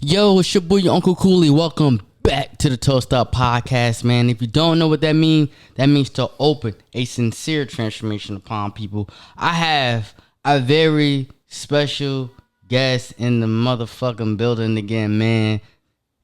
Yo, it's your boy, your Uncle Cooley. Welcome back to the Toast Up Podcast, man. If you don't know what that means to open a sincere transformation upon people. I have a very special guest in the motherfucking building again, man.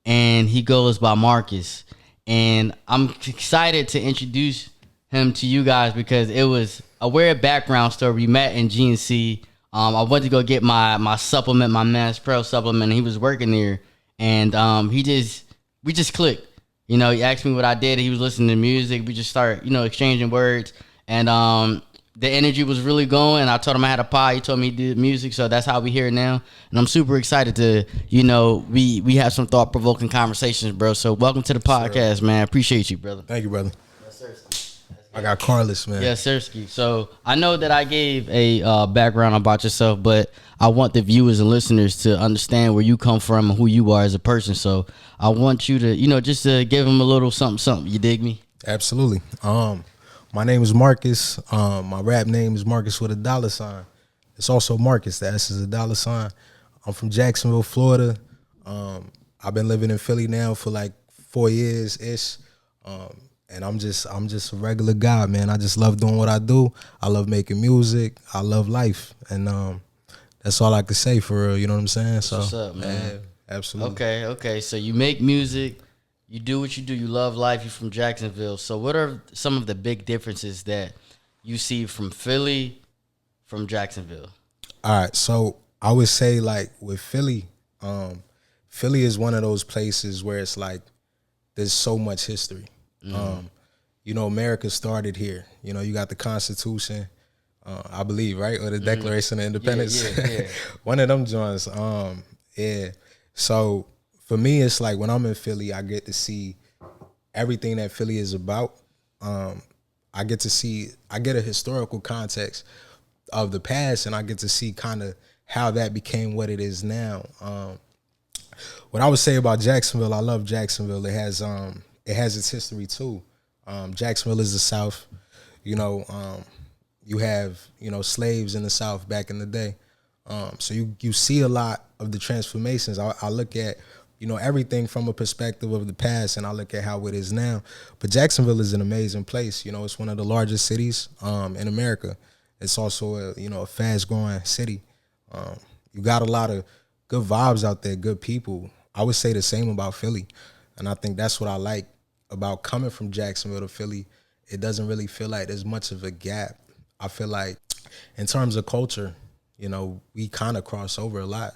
And he goes by Marcus. And I'm excited to introduce him to you guys because it was a weird background story. We met in GNC. I went to go get my supplement, my Mass Pro supplement, and he was working there, and we just clicked. You know, he asked me what I did. He was listening to music. We just started, exchanging words, and the energy was really going. I told him I had a pod. He told me he did music, so that's how we here now. And I'm super excited to, we have some thought provoking conversations, bro. So welcome to the podcast, man. I appreciate you, brother. Thank you, brother. Yes, sir. I got Carlos, man. Yes, Sirski. So I know that I gave a background about yourself, but I want the viewers and listeners to understand where you come from and who you are as a person. So I want you to, just to give them a little something. You dig me? Absolutely. My name is Marcus. My rap name is Marcuswitadollarsign. It's also Marcus. The S is a dollar sign. I'm from Jacksonville, Florida. I've been living in Philly now for like 4 years ish. And I'm just a regular guy, man. I just love doing what I do. I love making music. I love life, and that's all I could say for real. You know what I'm saying? That's what's up, man. Absolutely. Okay. So you make music, you do what you do. You love life. You're from Jacksonville. So what are some of the big differences that you see from Philly, from Jacksonville? All right. So I would say like with Philly, Philly is one of those places where it's like there's so much history. America started here. You got the Constitution, I believe, right? Or the Declaration of Independence. Yeah. One of them joints. Yeah. So for me, it's like when I'm in Philly, I get to see everything that Philly is about. I get a historical context of the past, and I get to see kind of how that became what it is now. What I would say about Jacksonville, I love Jacksonville. It has its history too. Jacksonville is the South. You have slaves in the South back in the day. So you see a lot of the transformations. I look at everything from a perspective of the past, and I look at how it is now. But Jacksonville is an amazing place. It's one of the largest cities in America. It's also a fast growing city. You got a lot of good vibes out there, good people. I would say the same about Philly, and I think that's what I like about coming from Jacksonville to Philly. It doesn't really feel like there's much of a gap. I feel like in terms of culture, we kind of cross over a lot.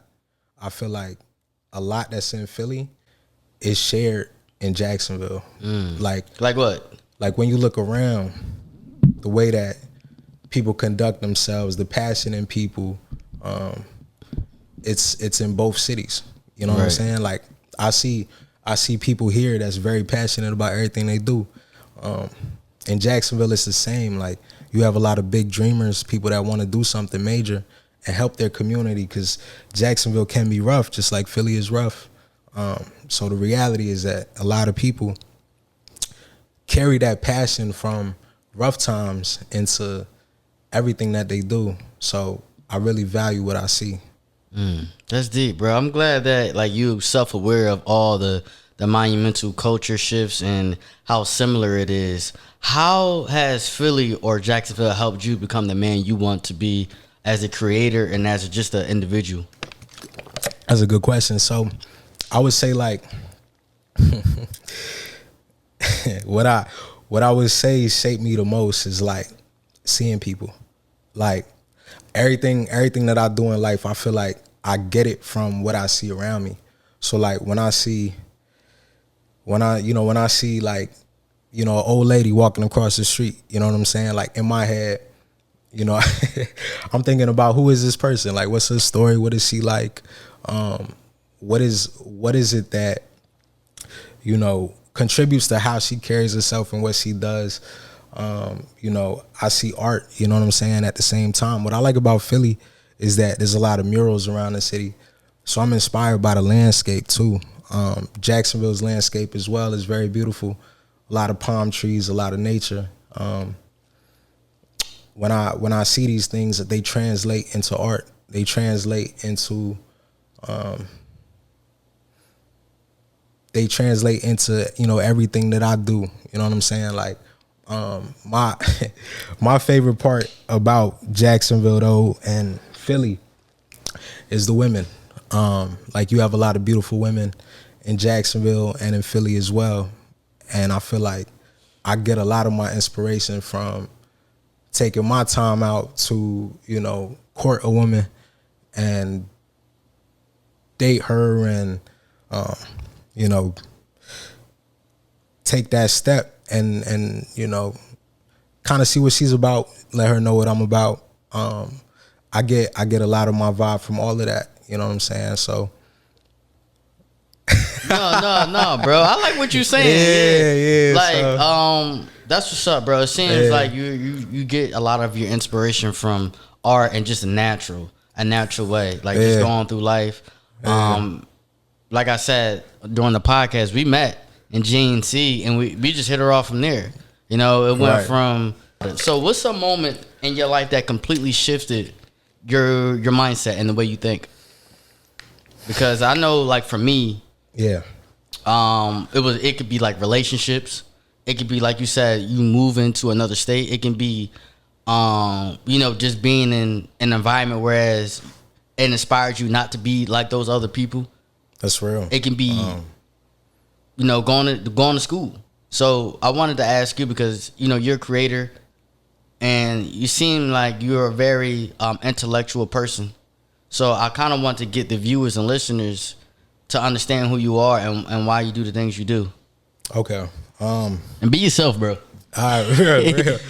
I feel like a lot that's in Philly is shared in Jacksonville. Like what? Like when you look around, the way that people conduct themselves, the passion in people, it's in both cities. You know what I'm saying? Like I see people here that's very passionate about everything they do. In Jacksonville, it's the same. Like you have a lot of big dreamers, people that want to do something major and help their community, because Jacksonville can be rough, just like Philly is rough. So the reality is that a lot of people carry that passion from rough times into everything that they do. So I really value what I see. That's deep, bro. I'm glad that you self-aware of all the monumental culture shifts and how similar it is. How has Philly or Jacksonville helped you become the man you want to be as a creator and as just an individual? That's a good question. So I would say what I would say shaped me the most is seeing people. Everything that I do in life, I feel like I get it from what I see around me. So when I see an old lady walking across the street, you know what I'm saying? Like in my head, I'm thinking about, who is this person? Like, what's her story? What is she like? What is it that, contributes to how she carries herself and what she does? I see art, you know what I'm saying, at the same time. What I like about Philly is that there's a lot of murals around the city. So I'm inspired by the landscape too. Jacksonville's landscape as well is very beautiful. A lot of palm trees, a lot of nature. When I see these things, that they translate into art. They translate into they translate into, you know, everything that I do. You know what I'm saying? Like, my my favorite part about Jacksonville though and Philly is the women. Like, you have a lot of beautiful women in Jacksonville and in Philly as well. And I feel like I get a lot of my inspiration from taking my time out to, you know, court a woman and date her and, you know, take that step and you know, kind of see what she's about, let her know what I'm about. I get a lot of my vibe from all of that. You know what I'm saying? So. No, bro. I like what you're saying. Yeah. Like, that's what's up, bro. It seems like you get a lot of your inspiration from art and just a natural way. Like, just going through life. Like I said during the podcast, we met in GNC and we just hit her off from there. You know, it went from. So, what's a moment in your life that completely shifted your mindset and the way you think? Because I know, like, for me, it could be like relationships. It could be, like you said, you move into another state. It can be, you know, just being in an environment whereas it inspires you not to be like those other people. That's real. It can be, you know, going to school. So I wanted to ask you because, you know, you're a creator and you seem like you're a very intellectual person. So I kind of want to get the viewers and listeners to understand who you are and why you do the things you do. Okay. And be yourself, bro. All right.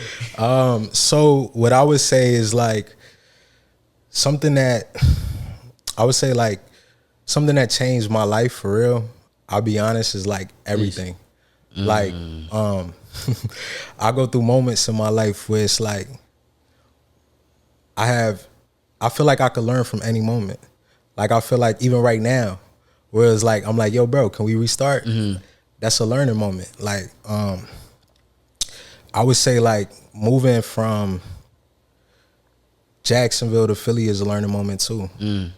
So what I would say is like something that changed my life for real. I'll be honest, is like everything. Like, I go through moments in my life where it's like I feel like I could learn from any moment. Like, I feel like even right now, where it's like, I'm like, yo, bro, can we restart? That's a learning moment. Like, I would say like moving from Jacksonville to Philly is a learning moment too.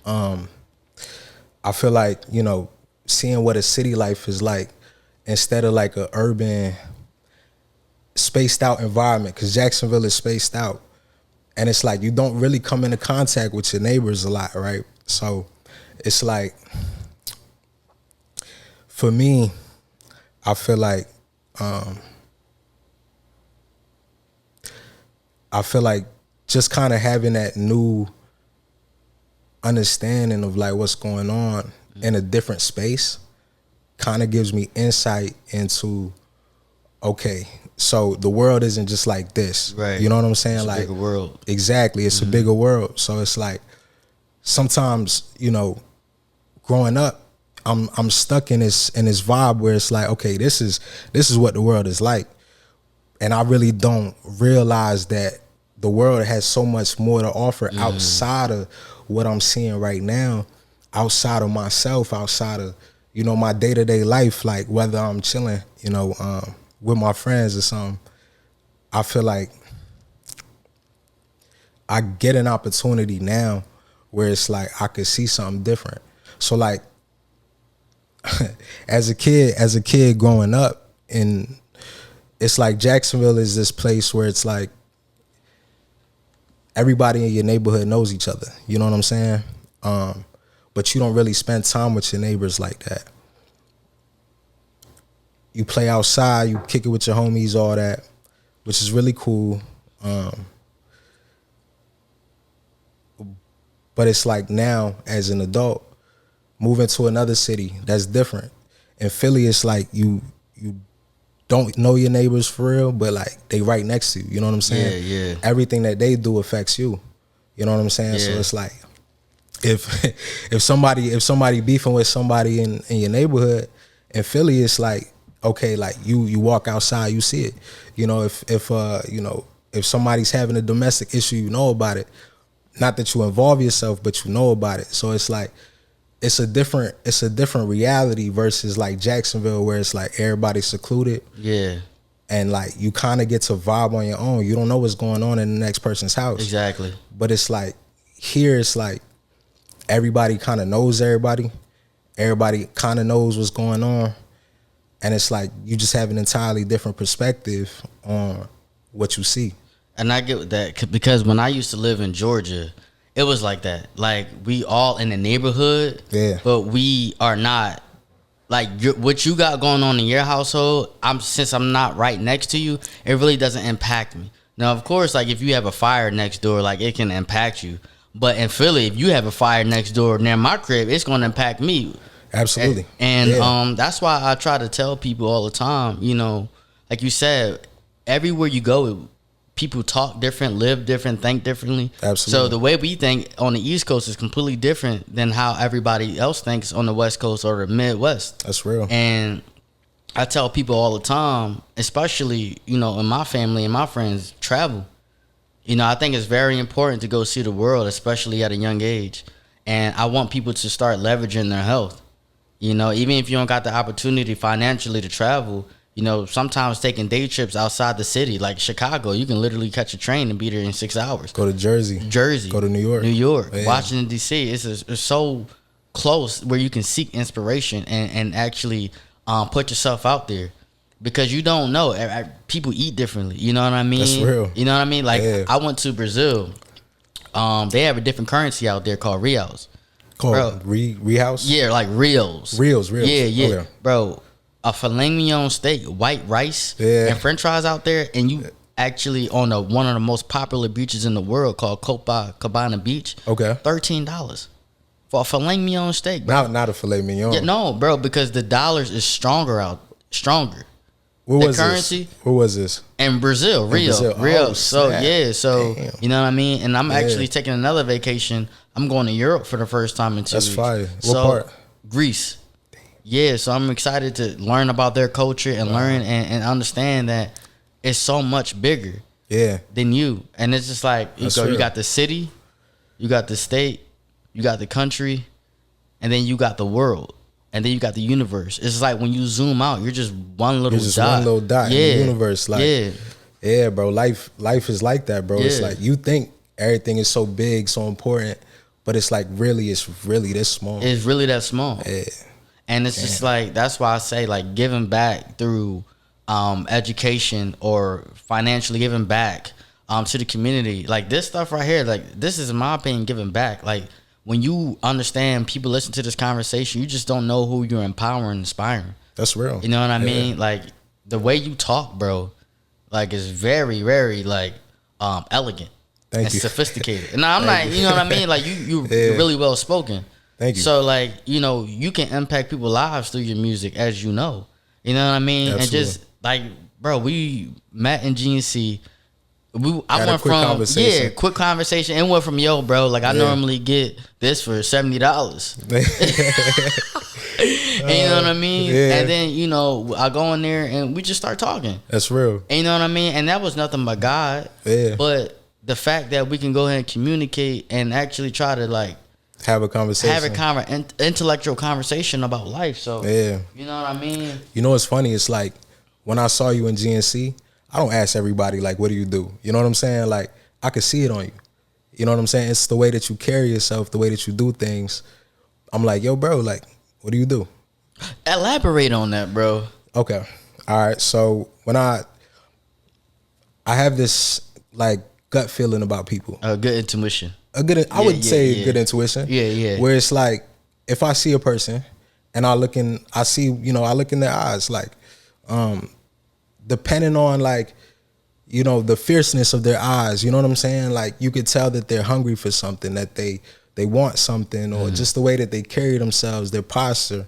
I feel like, you know, seeing what a city life is like instead of like a urban spaced out environment, because Jacksonville is spaced out. And it's like you don't really come into contact with your neighbors a lot, right? So it's like, for me, I feel like just kind of having that new understanding of like what's going on in a different space kind of gives me insight into, okay, so the world isn't just like this. Right. You know what I'm saying? It's like a bigger world. Exactly. It's a bigger world. So it's like sometimes, you know, growing up, I'm stuck in this vibe where it's like, okay, this is what the world is like. And I really don't realize that the world has so much more to offer outside of what I'm seeing right now, outside of myself, outside of, you know, my day-to-day life, like whether I'm chilling, you know, with my friends or something. I feel like I get an opportunity now where it's like I could see something different. So like as a kid growing up, and it's like Jacksonville is this place where it's like everybody in your neighborhood knows each other. You know what I'm saying? But you don't really spend time with your neighbors like that. You play outside, you kick it with your homies, all that, which is really cool. But it's like now, as an adult, moving to another city, that's different. In Philly, it's like you don't know your neighbors for real, but like they right next to you. You know what I'm saying? Yeah. Everything that they do affects you. You know what I'm saying? Yeah. So it's like if somebody beefing with somebody in your neighborhood, in Philly, it's like, okay, like you walk outside, you see it. You know, if somebody's having a domestic issue, you know about it. Not that you involve yourself, but you know about it. So it's like it's a different reality versus like Jacksonville, where it's like everybody's secluded. Yeah. And like you kind of get to vibe on your own. You don't know what's going on in the next person's house. Exactly. But it's like here, it's like everybody kind of knows everybody. Everybody kind of knows what's going on. And it's like you just have an entirely different perspective on what you see. And I get that because when I used to live in Georgia, it was like that. Like, we all in the neighborhood, but we are not. Like, what you got going on in your household, since I'm not right next to you, it really doesn't impact me. Now, of course, like, if you have a fire next door, like, it can impact you. But in Philly, if you have a fire next door near my crib, it's going to impact me. Absolutely. And that's why I try to tell people all the time, you know, like you said, everywhere you go, people talk different, live different, think differently. Absolutely. So the way we think on the East Coast is completely different than how everybody else thinks on the West Coast or the Midwest. That's real. And I tell people all the time, especially, you know, in my family and my friends, travel. You know, I think it's very important to go see the world, especially at a young age. And I want people to start leveraging their health. You know, even if you don't got the opportunity financially to travel, you know, sometimes taking day trips outside the city, like Chicago, you can literally catch a train and be there in 6 hours. Go to Jersey. Go to New York. Yeah. Washington, D.C. It's so close where you can seek inspiration and actually put yourself out there. Because you don't know. People eat differently. You know what I mean? That's real. You know what I mean? Like, I went to Brazil. They have a different currency out there called reals. Called Rehouse? Yeah, like reals. Reals. Yeah. Okay. Bro, a filet mignon steak, white rice, and french fries out there, and you actually on one of the most popular beaches in the world called Copacabana Beach. Okay. $13 for a filet mignon steak, bro. Not a filet mignon. Yeah, no, bro, because the dollars is stronger. Where the was currency? Where was this? In Brazil, Rio. Oh, so so damn. You know what I mean. And I'm actually taking another vacation. I'm going to Europe for the first time in 2 weeks. That's fire. What part? Greece. Yeah, so I'm excited to learn about their culture and learn and understand that it's so much bigger than you. And it's just like, you got the city, you got the state, you got the country, and then you got the world. And then you got the universe. It's like when you zoom out, you're just one little dot. One little dot in the universe. Like, yeah, bro. Life is like that, bro. It's like you think everything is so big, so important, but it's like it's really this small. It's really that small. Yeah. And it's just like, that's why I say, like, giving back through education or financially giving back to the community. Like, this stuff right here, like, this is, in my opinion, giving back. Like, when you understand, people listen to this conversation, you just don't know who you're empowering and inspiring. That's real. You know what I mean? Like, the way you talk, bro, like, is very, very, like, elegant. Thank you. Sophisticated. And I'm not, you know what I mean? Like, you're really well spoken. Thank you. So, like, you know, you can impact people's lives through your music, as you know. You know what I mean? Absolutely. And just, like, bro, we met in GNC. I went from quick conversation and went from bro, like, I normally get this for $70. And you know what I mean? And then, you know, I go in there and we just start talking. That's real. And you know what I mean? And that was nothing but God. Yeah. But the fact that we can go ahead and communicate and actually try to, like, have a conversation, intellectual conversation about life. So you know what I mean? You know what's funny? It's like when I saw you in GNC, I don't ask everybody, like, what do you do? You know what I'm saying? Like, I could see it on you. You know what I'm saying? It's the way that you carry yourself, the way that you do things. I'm like, yo, bro, like, what do you do? Elaborate on that, bro. Okay. All right. So when I have this, like, gut feeling about people. A good intuition. I would say good intuition. Yeah. Where it's like, if I see a person and I look in their eyes, like, depending on, like, you know, the fierceness of their eyes, you know what I'm saying? Like, you could tell that they're hungry for something, that they want something, or just the way that they carry themselves, their posture.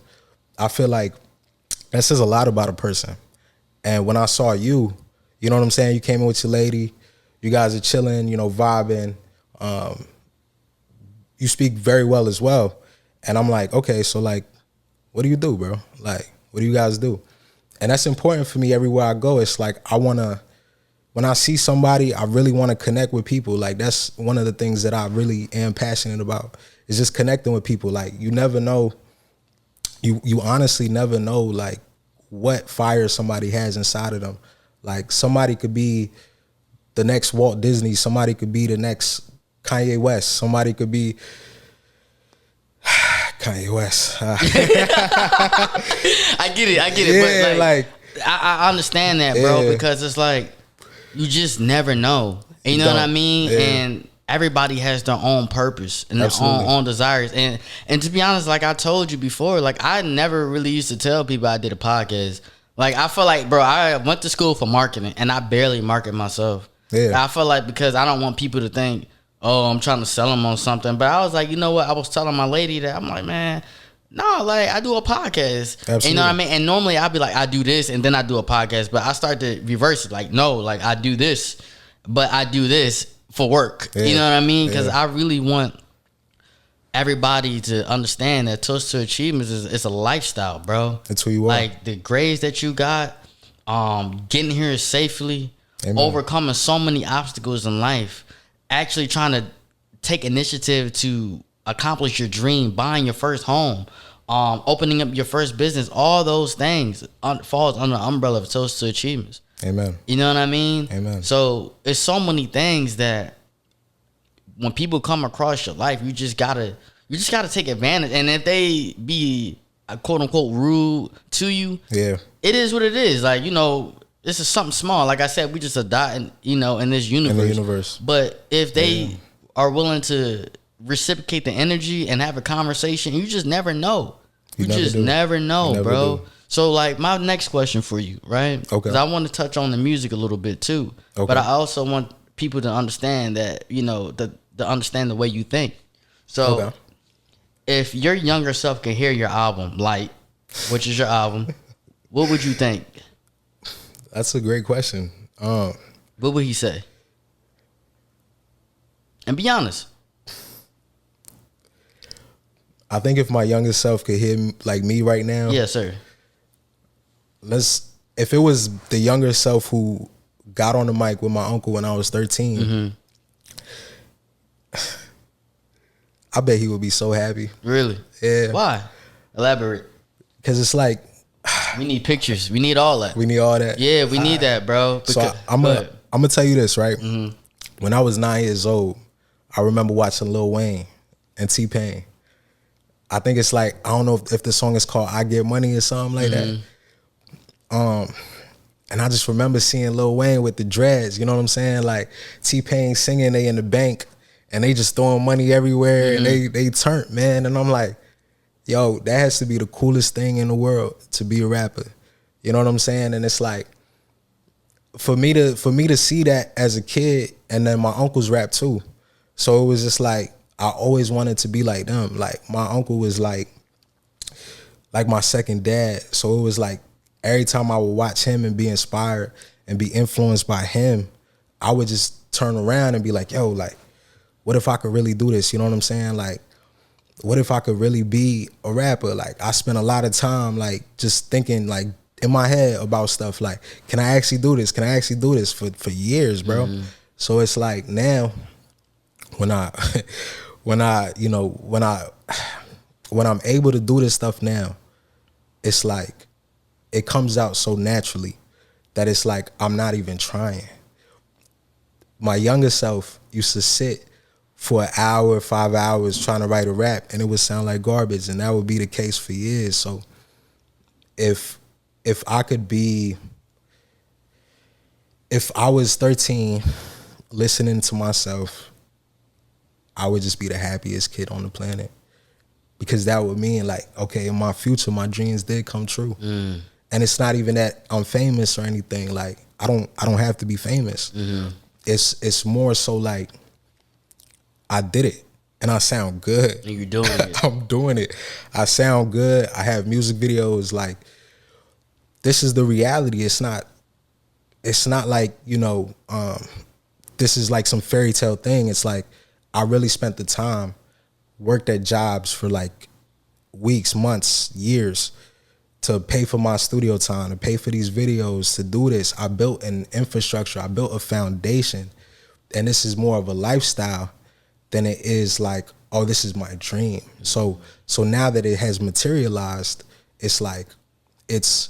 I feel like that says a lot about a person. And when I saw you, you know what I'm saying? You came in with your lady, you guys are chilling, you know, vibing. You speak very well as well. And I'm like, okay, so, like, what do you do, bro? Like, what do you guys do? And that's important for me everywhere I go. It's like, when I see somebody, I really want to connect with people. Like, that's one of the things that I really am passionate about, is just connecting with people. Like, you never know, you honestly never know, like, what fire somebody has inside of them. Like, somebody could be the next Walt Disney, somebody could be the next Kanye West, somebody could be Kanye West. I get it. Yeah, But like I understand that, bro, because it's like you just never know. You know what I mean? Yeah. And everybody has their own purpose and their own desires. And to be honest, like I told you before, like I never really used to tell people I did a podcast. Like I feel like, bro, I went to school for marketing and I barely market myself. Yeah. I feel like because I don't want people to think, oh, I'm trying to sell them on something. But I was like, you know what? I was telling my lady that I'm like, man, no, like I do a podcast. Absolutely. You know what I mean? And normally I'd be like, I do this and then I do a podcast. But I start to reverse it. Like, no, like I do this, but I do this for work. Yeah. You know what I mean? Because I really want everybody to understand that Toast to Achievements is a lifestyle, bro. That's who you are. Like the grades that you got, getting here safely, Amen. Overcoming so many obstacles in life, actually trying to take initiative to accomplish your dream, buying your first home, opening up your first business, all those things falls under the umbrella of Toast to Achievements. Amen. You know what I mean? Amen. So it's so many things that when people come across your life, you just gotta take advantage. And if they be quote unquote rude to you, yeah, it is what it is. Like, you know, this is something small. Like I said, we just a dot in, you know, in this universe. In the universe. But if they are willing to reciprocate the energy and have a conversation, you just never know. You just never know, bro. So like my next question for you, right? Okay. Because I want to touch on the music a little bit too. Okay. But I also want people to understand that, you know, to understand the way you think. So if your younger self can hear your album, Light, which is your album, what would you think? That's a great question. What would he say? And be honest. I think if my younger self could hear like me right now. Yes, sir. If it was the younger self who got on the mic with my uncle when I was 13, I bet he would be so happy. Really? Yeah. Why? Elaborate. Because it's like, we need pictures. We need all that. We need all that. Yeah, we need that, bro. Because, so I'm gonna tell you this, right? When I was 9 years old, I remember watching Lil Wayne and T-Pain. I think it's like, I don't know if the song is called I Get Money or something like that. And I just remember seeing Lil Wayne with the dreads, you know what I'm saying? Like T-Pain singing, they in the bank and they just throwing money everywhere and they turned, man. And I'm like, yo, that has to be the coolest thing in the world to be a rapper. You know what I'm saying? And it's like, for me to see that as a kid, and then my uncles rap too. So it was just like, I always wanted to be like them. Like my uncle was like my second dad. So it was like every time I would watch him and be inspired and be influenced by him, I would just turn around and be like, yo, like, what if I could really do this? You know what I'm saying? Like, what if I could really be a rapper? Like, I spent a lot of time like just thinking like in my head about stuff like, can I actually do this? Can I actually do this for years, bro? So it's like now when I'm able to do this stuff now, it's like it comes out so naturally that it's like I'm not even trying. My younger self used to sit for an hour, 5 hours trying to write a rap, and it would sound like garbage, and that would be the case for years. So if I was 13 listening to myself, I would just be the happiest kid on the planet, because that would mean like, okay, in my future, my dreams did come true. And it's not even that I'm famous or anything. Like I don't have to be famous. It's more so like I did it and I sound good. And you're doing it. I'm doing it. I sound good. I have music videos. Like, this is the reality. It's not like, you know, this is like some fairy tale thing. It's like I really spent the time, worked at jobs for like weeks, months, years to pay for my studio time, to pay for these videos, to do this. I built an infrastructure. I built a foundation. And this is more of a lifestyle than it is like, oh, this is my dream. So now that it has materialized, it's like, it's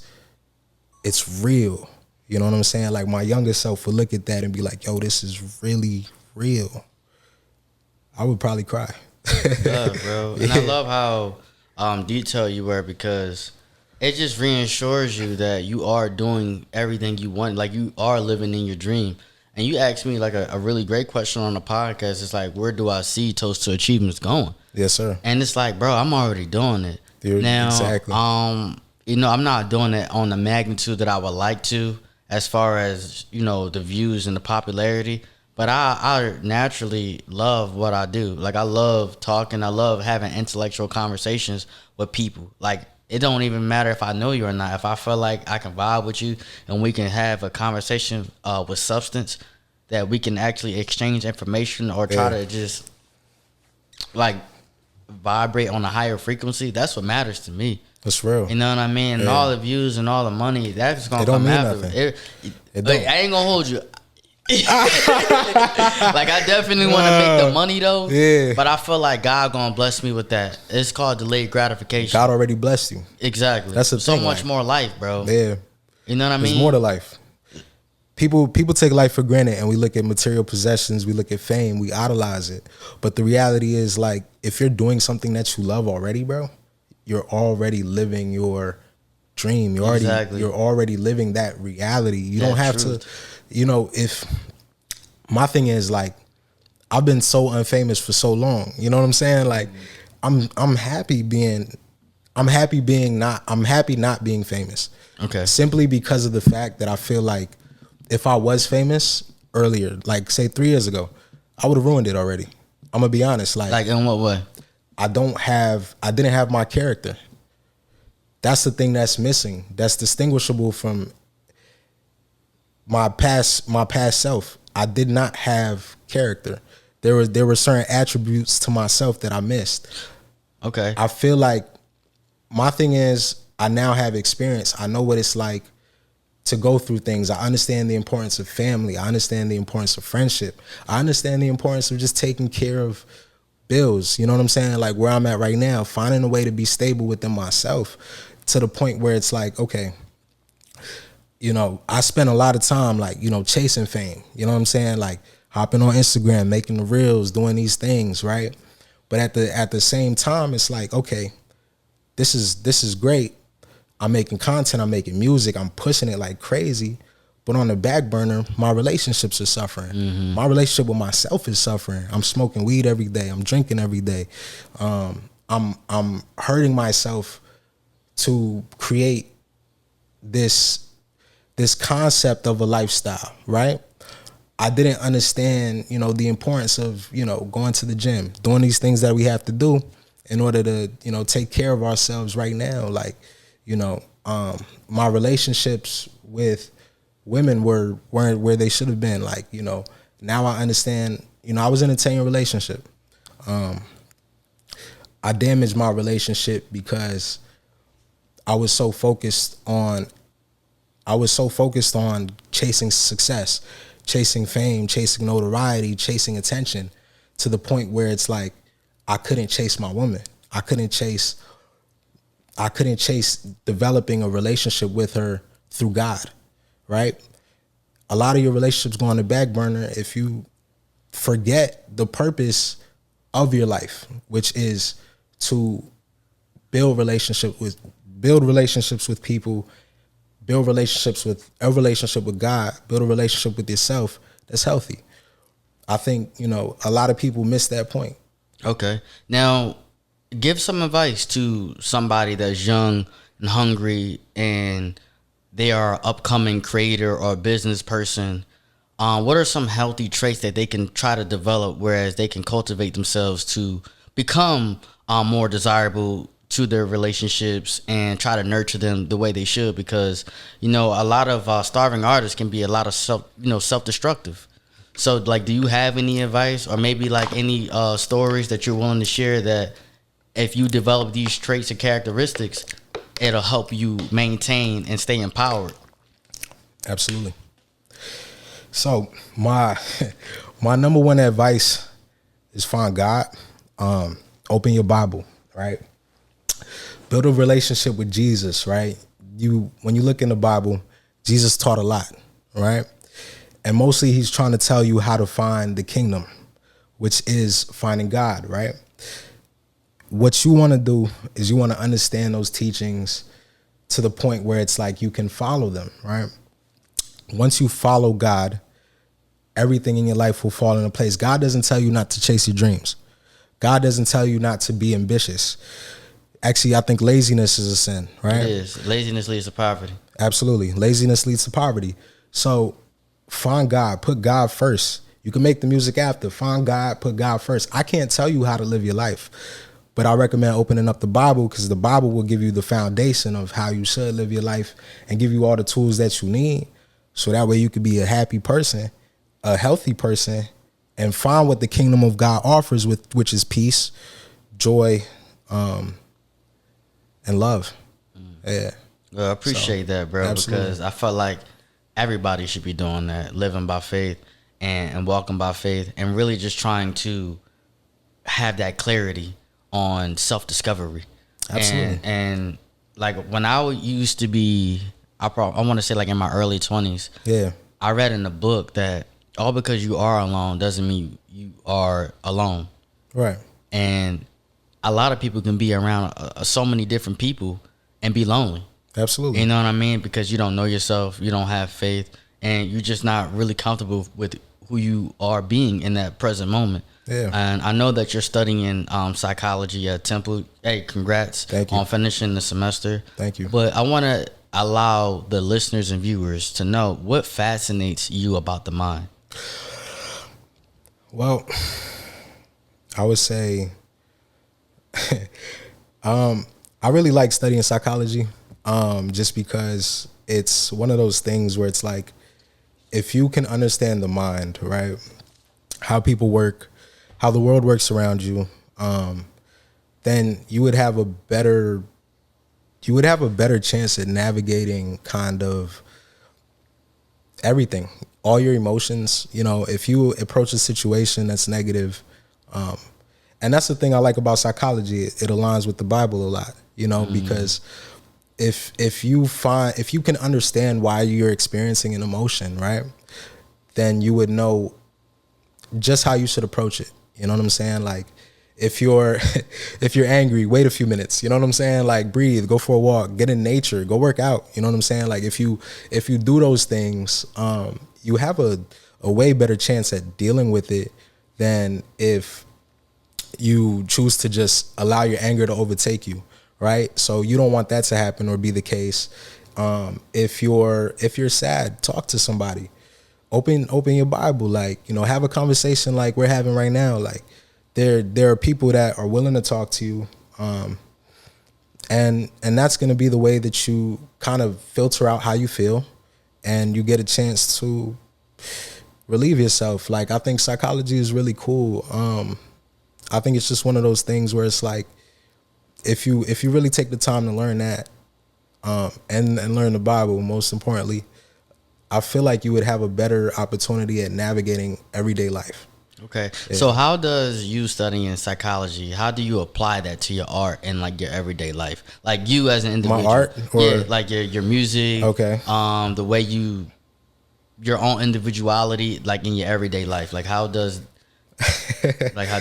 real. You know what I'm saying? Like my younger self would look at that and be like, yo, this is really real. I would probably cry. Yeah, bro. And I love how detail you were, because it just reassures you that you are doing everything you want. Like, you are living in your dream. And you asked me like a really great question on the podcast. It's like, where do I see Toast to Achievements going? Yes, sir. And it's like, bro, I'm already doing it. Now, exactly. I'm not doing it on the magnitude that I would like to, as far as, the views and the popularity. But I naturally love what I do. Like, I love talking. I love having intellectual conversations with people. Like, it don't even matter if I know you or not. If I feel like I can vibe with you and we can have a conversation with substance, that we can actually exchange information or try to just like vibrate on a higher frequency, that's what matters to me. That's real. You know what I mean? And all the views and all the money, that's gonna don't come mean after. nothing. I ain't gonna hold you. Like, I definitely want to make the money though. Yeah. But I feel like God gonna bless me with that. It's called delayed gratification. God already blessed you. Exactly. That's the so thing, much like, more life, bro. Yeah. You know what I mean? There's more to life. People take life for granted, and we look at material possessions, we look at fame, we idolize it. But the reality is, like, if you're doing something that you love already, bro, you're already living your dream. You're already living that reality. You don't have to, if my thing is, like, I've been so unfamous for so long. You know what I'm saying? Like, I'm happy not being famous. Okay. Simply because of the fact that I feel like if I was famous earlier, like say 3 years ago, I would have ruined it already. I'm gonna be honest. Like in what way? I didn't have my character. That's the thing that's missing. That's distinguishable from my past self. I did not have character. There were certain attributes to myself that I missed. Okay. I feel like my thing is, I now have experience. I know what it's like to go through things. I understand the importance of family. I understand the importance of friendship. I understand the importance of just taking care of bills. You know what I'm saying? Like, where I'm at right now, finding a way to be stable within myself, to the point where it's like, okay, I spend a lot of time, like, chasing fame. You know what I'm saying? Like, hopping on Instagram, making the reels, doing these things, right? But at the same time, it's like, okay, this is great. I'm making content, I'm making music, I'm pushing it like crazy. But on the back burner, my relationships are suffering. Mm-hmm. My relationship with myself is suffering. I'm smoking weed every day. I'm drinking every day. I'm hurting myself to create this concept of a lifestyle, right? I didn't understand, the importance of, going to the gym, doing these things that we have to do in order to, take care of ourselves right now. Like, my relationships with women weren't where they should have been. Like, now I understand, I was in a 10-year relationship. I damaged my relationship because I was so focused on chasing success, chasing fame, chasing notoriety, chasing attention, to the point where it's like I couldn't chase my woman. I couldn't chase developing a relationship with her through God, right? A lot of your relationships go on the back burner if you forget the purpose of your life, which is to build relationships with people, build a relationship with God, build a relationship with yourself that's healthy. I think, a lot of people miss that point. Okay. Now, give some advice to somebody that's young and hungry and they are an upcoming creator or business person. What are some healthy traits that they can try to develop, whereas they can cultivate themselves to become more desirable to their relationships and try to nurture them the way they should? Because, a lot of starving artists can be a lot of self-destructive. So, like, do you have any advice or maybe like any stories that you're willing to share that if you develop these traits and characteristics, it'll help you maintain and stay empowered? Absolutely. So my number one advice is find God. Open your Bible, right? Build a relationship with Jesus, right? When you look in the Bible, Jesus taught a lot, right? And mostly he's trying to tell you how to find the kingdom, which is finding God, right? what you want to do is you want to understand those teachings to the point where it's like you can follow them, right? Once you follow God, everything in your life will fall into place. God doesn't tell you not to chase your dreams. God doesn't tell you not to be ambitious. Actually, I think laziness is a sin, right? It is. Laziness leads to poverty. Absolutely. Laziness leads to poverty. So find God, put God first. You can make the music after. Find God, put God first. I can't tell you how to live your life, but I recommend opening up the Bible, because the Bible will give you the foundation of how you should live your life and give you all the tools that you need. So that way you could be a happy person, a healthy person, and find what the kingdom of God offers, which is peace, joy, and love. Yeah. Well, I appreciate that, bro, absolutely. because I felt like everybody should be doing that, living by faith and walking by faith, and really just trying to have that clarity on self-discovery. Absolutely. And like when I used to be, I want to say like in my early 20s, Yeah. I read in the book that all because you are alone doesn't mean you are alone. Right. And a lot of people can be around so many different people and be lonely. Absolutely. You know what I mean? Because you don't know yourself, you don't have faith, and you're just not really comfortable with who you are being in that present moment. Yeah. And I know that you're studying psychology at Temple. Hey, congrats Thank you. on finishing the semester. Thank you. But I want to allow the listeners and viewers to know what fascinates you about the mind. Well, I would say I really like studying psychology, just because it's one of those things where it's like, if you can understand the mind, right, how people work, how the world works around you, then you would have a better chance at navigating kind of everything, all your emotions. You know, if you approach a situation that's negative, and that's the thing I like about psychology, it aligns with the Bible a lot, you know, because if you can understand why you're experiencing an emotion, right, then you would know just how you should approach it. You know what I'm saying? Like, if you're angry, wait a few minutes. You know what I'm saying? Like, breathe, go for a walk, get in nature, go work out. You know what I'm saying? Like, if you do those things, you have a way better chance at dealing with it than if you choose to just allow your anger to overtake you, right? So you don't want that to happen or be the case. If you're sad, talk to somebody. Open your Bible, like, you know, have a conversation like we're having right now. Like, there are people that are willing to talk to you, and that's going to be the way that you kind of filter out how you feel, and you get a chance to relieve yourself. Like, I think psychology is really cool. I think it's just one of those things where it's like, if you really take the time to learn that, and learn the Bible, most importantly, I feel like you would have a better opportunity at navigating everyday life. Okay. Yeah. So how does you studying psychology, how do you apply that to your art and like your everyday life? Like you as an individual. My art? Or? Yeah, like your music. Okay. The way your own individuality, like in your everyday life. Like how do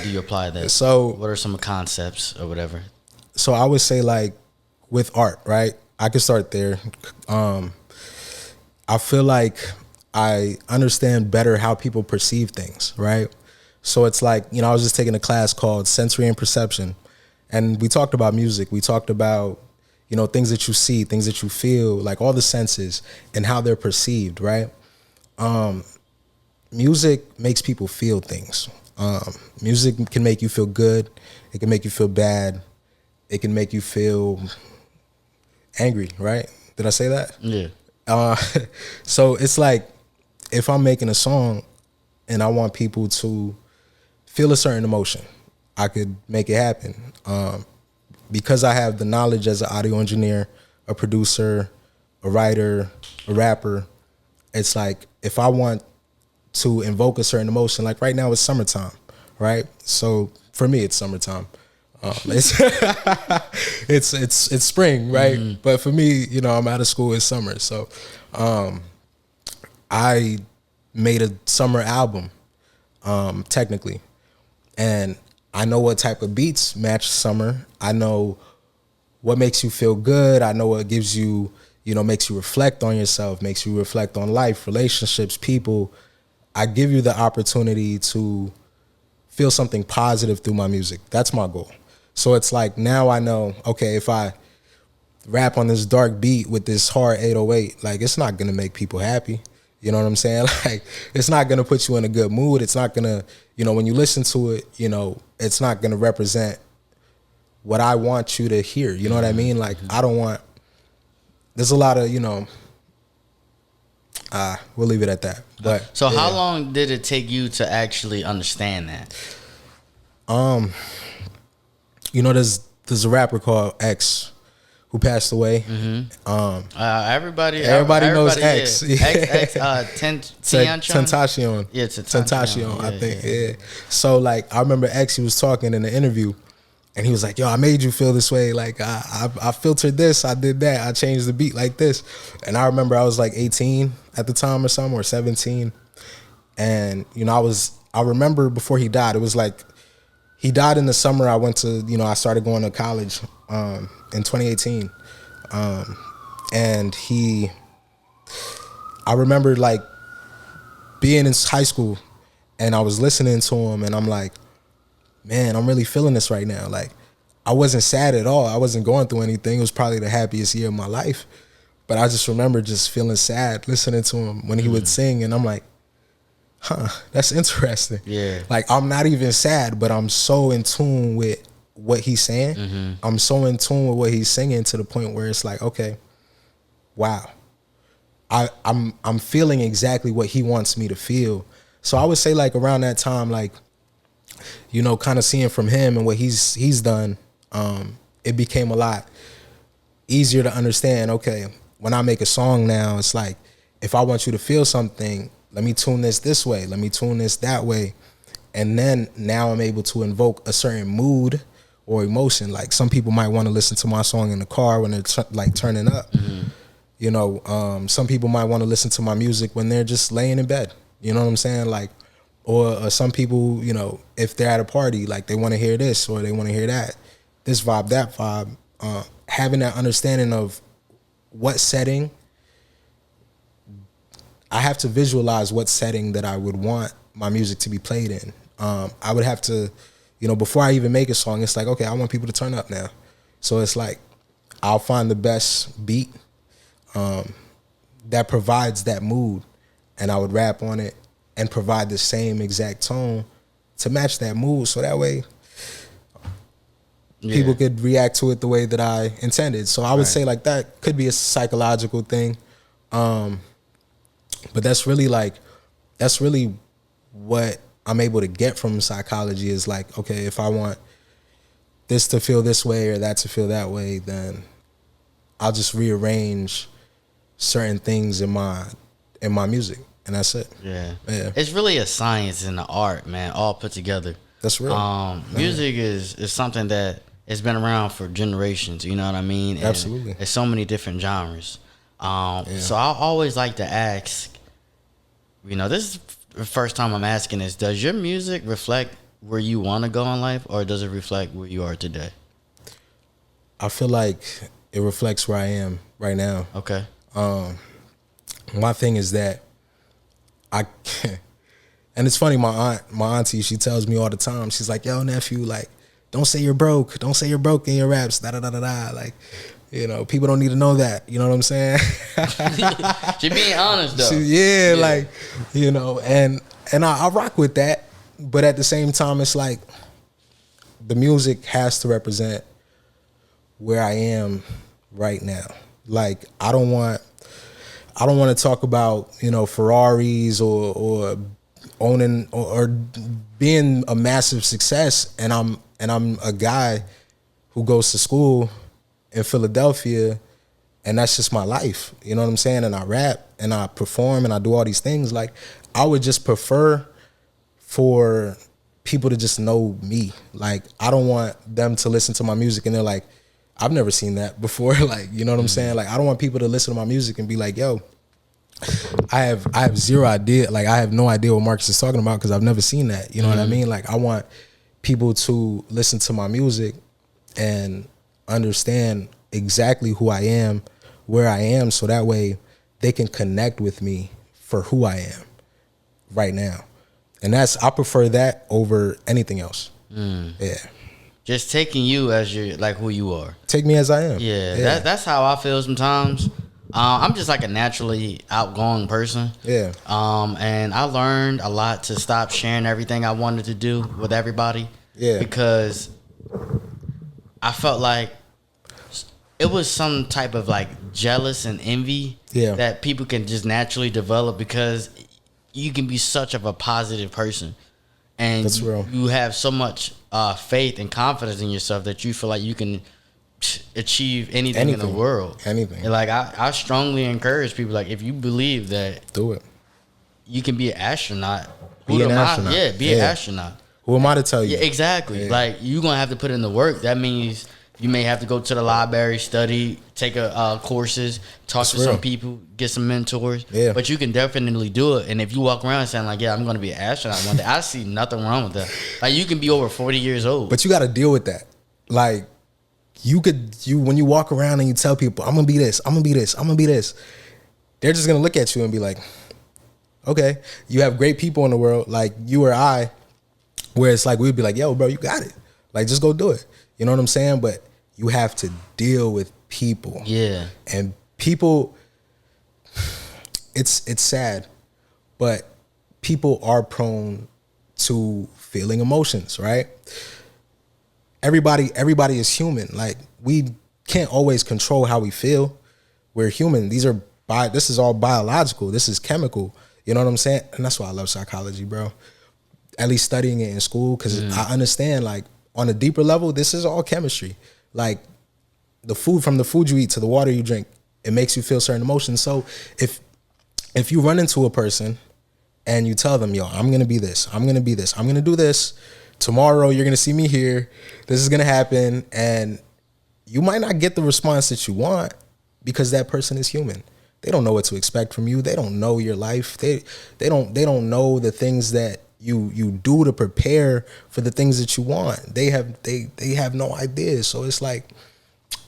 you apply that? So what are some concepts or whatever? So I would say, like, with art, right? I could start there. I feel like I understand better how people perceive things, right? So it's like, you know, I was just taking a class called Sensory and Perception, and we talked about music. We talked about, you know, things that you see, things that you feel, like all the senses and how they're perceived, right? Music makes people feel things. Music can make you feel good. It can make you feel bad. It can make you feel angry, right? Did I say that? Yeah. So it's like, if I'm making a song and I want people to feel a certain emotion, I could make it happen. Because I have the knowledge as an audio engineer, a producer, a writer, a rapper, it's like, if I want to invoke a certain emotion, like right now it's summertime, right? So for me, it's summertime. It's spring, right? Mm-hmm. But for me, you know, I'm out of school, it's summer. So I made a summer album, technically. And I know what type of beats match summer. I know what makes you feel good. I know what gives you, makes you reflect on yourself, makes you reflect on life, relationships, people. I give you the opportunity to feel something positive through my music. That's my goal. So it's like now I know, okay, if I rap on this dark beat with this hard 808, like it's not gonna make people happy. You know what I'm saying? Like it's not gonna put you in a good mood. It's not gonna, when you listen to it, it's not gonna represent what I want you to hear. You know what I mean? Like I don't want, there's a lot of, we'll leave it at that. But so how long did it take you to actually understand that? There's a rapper called X who passed away. Everybody knows X. Yeah. X Tentacion. Yeah, Tentacion, I think. Yeah. So like I remember X, he was talking in the interview and he was like, yo, I made you feel this way. Like I filtered this, I did that, I changed the beat like this. And I remember I was like 18 at the time or something, or 17. And, I remember before he died, it was like, he died in the summer. I went to, I started going to college in 2018. And I remember like being in high school and I was listening to him and I'm like, man, I'm really feeling this right now. Like I wasn't sad at all. I wasn't going through anything. It was probably the happiest year of my life. But I just remember just feeling sad listening to him when he would sing and I'm like, that's interesting. Yeah. Like I'm not even sad, but I'm so in tune with what he's saying. I'm so in tune with what he's singing to the point where it's like, okay, wow. I'm feeling exactly what he wants me to feel. So I would say like around that time, like, kind of seeing from him and what he's done, it became a lot easier to understand, okay, when I make a song now, it's like, if I want you to feel something, let me tune this way. Let me tune this that way. And then now I'm able to invoke a certain mood or emotion. Like some people might want to listen to my song in the car when they're turning up. Some people might want to listen to my music when they're just laying in bed. You know what I'm saying? Like, or some people, if they're at a party, like they want to hear this or they want to hear that, this vibe, that vibe. Having that understanding of what setting, I have to visualize what setting that I would want my music to be played in. I would have to, before I even make a song, it's like, okay, I want people to turn up now. So it's like, I'll find the best beat that provides that mood, and I would rap on it and provide the same exact tone to match that mood. So that way, people could react to it the way that I intended. So I would say like that could be a psychological thing. But that's really what I'm able to get from psychology is like, okay, if I want this to feel this way or that to feel that way, then I'll just rearrange certain things in my music, and that's it. Yeah. It's really a science and an art, man, all put together. That's real. Music is something that has been around for generations, you know what I mean? And absolutely. there's so many different genres. So I always like to ask, this is the first time I'm asking this, does your music reflect where you want to go in life, or does it reflect where you are today? I feel like it reflects where I am right now. Okay. My thing is that and it's funny, my auntie, she tells me all the time, she's like, yo, nephew, like, don't say you're broke. Don't say you're broke in your raps, da-da-da-da-da. Like, people don't need to know that. You know what I'm saying? She being honest, though. Like, and I rock with that. But at the same time, it's like the music has to represent where I am right now. Like, I don't want to talk about, Ferraris or owning or being a massive success, and I'm a guy who goes to school in Philadelphia, and that's just my life. You know what I'm saying? And I rap and I perform and I do all these things. Like, I would just prefer for people to just know me. Like, I don't want them to listen to my music and they're like, I've never seen that before. Like, you know what I'm saying? Like, I don't want people to listen to my music and be like, yo, I have zero idea. Like, I have no idea what Marcus is talking about because I've never seen that. You know what I mean? Like, I want people to listen to my music and understand exactly who I am, where I am, so that way they can connect with me for who I am right now. And I prefer that over anything else. Yeah. Just taking you as your, like, who you are. Take me as I am. Yeah. That's how I feel sometimes. I'm just like a naturally outgoing person. Yeah. And I learned a lot to stop sharing everything I wanted to do with everybody. Yeah. Because I felt like it was some type of like jealous and envy that people can just naturally develop because you can be such of a positive person. And that's real. You have so much faith and confidence in yourself that you feel like you can achieve anything in the world. Anything. And like I strongly encourage people, like, if you believe that, do it. You can be an astronaut. Be an astronaut. Be an astronaut. Who am I to tell you? Yeah, exactly. Yeah. Like, you're gonna have to put in the work. That means you may have to go to the library, study, take courses, talk to some people, get some mentors. Yeah. But you can definitely do it. And if you walk around saying like, yeah, I'm gonna be an astronaut one day, I see nothing wrong with that. Like, you can be over 40 years old. But you got to deal with that. Like, when you walk around and you tell people, I'm gonna be this, I'm gonna be this, I'm gonna be this, they're just gonna look at you and be like, okay. You have great people in the world, like you or I, where it's like we'd be like, yo, bro, you got it. Like, just go do it. You know what I'm saying? But you have to deal with people. Yeah. And people, it's sad, but people are prone to feeling emotions, right? Everybody is human. Like, we can't always control how we feel. We're human. This is all biological. This is chemical. You know what I'm saying? And that's why I love psychology, bro. At least studying it in school, because I understand, like, on a deeper level, this is all chemistry. Like, from the food you eat to the water you drink, it makes you feel certain emotions. So if you run into a person and you tell them, yo, I'm gonna be this, I'm gonna be this, I'm gonna do this, tomorrow you're gonna see me here, this is gonna happen, and you might not get the response that you want because that person is human. They don't know what to expect from you. They don't know your life. They don't know the things that you do to prepare for the things that you want. They have no idea. So it's like,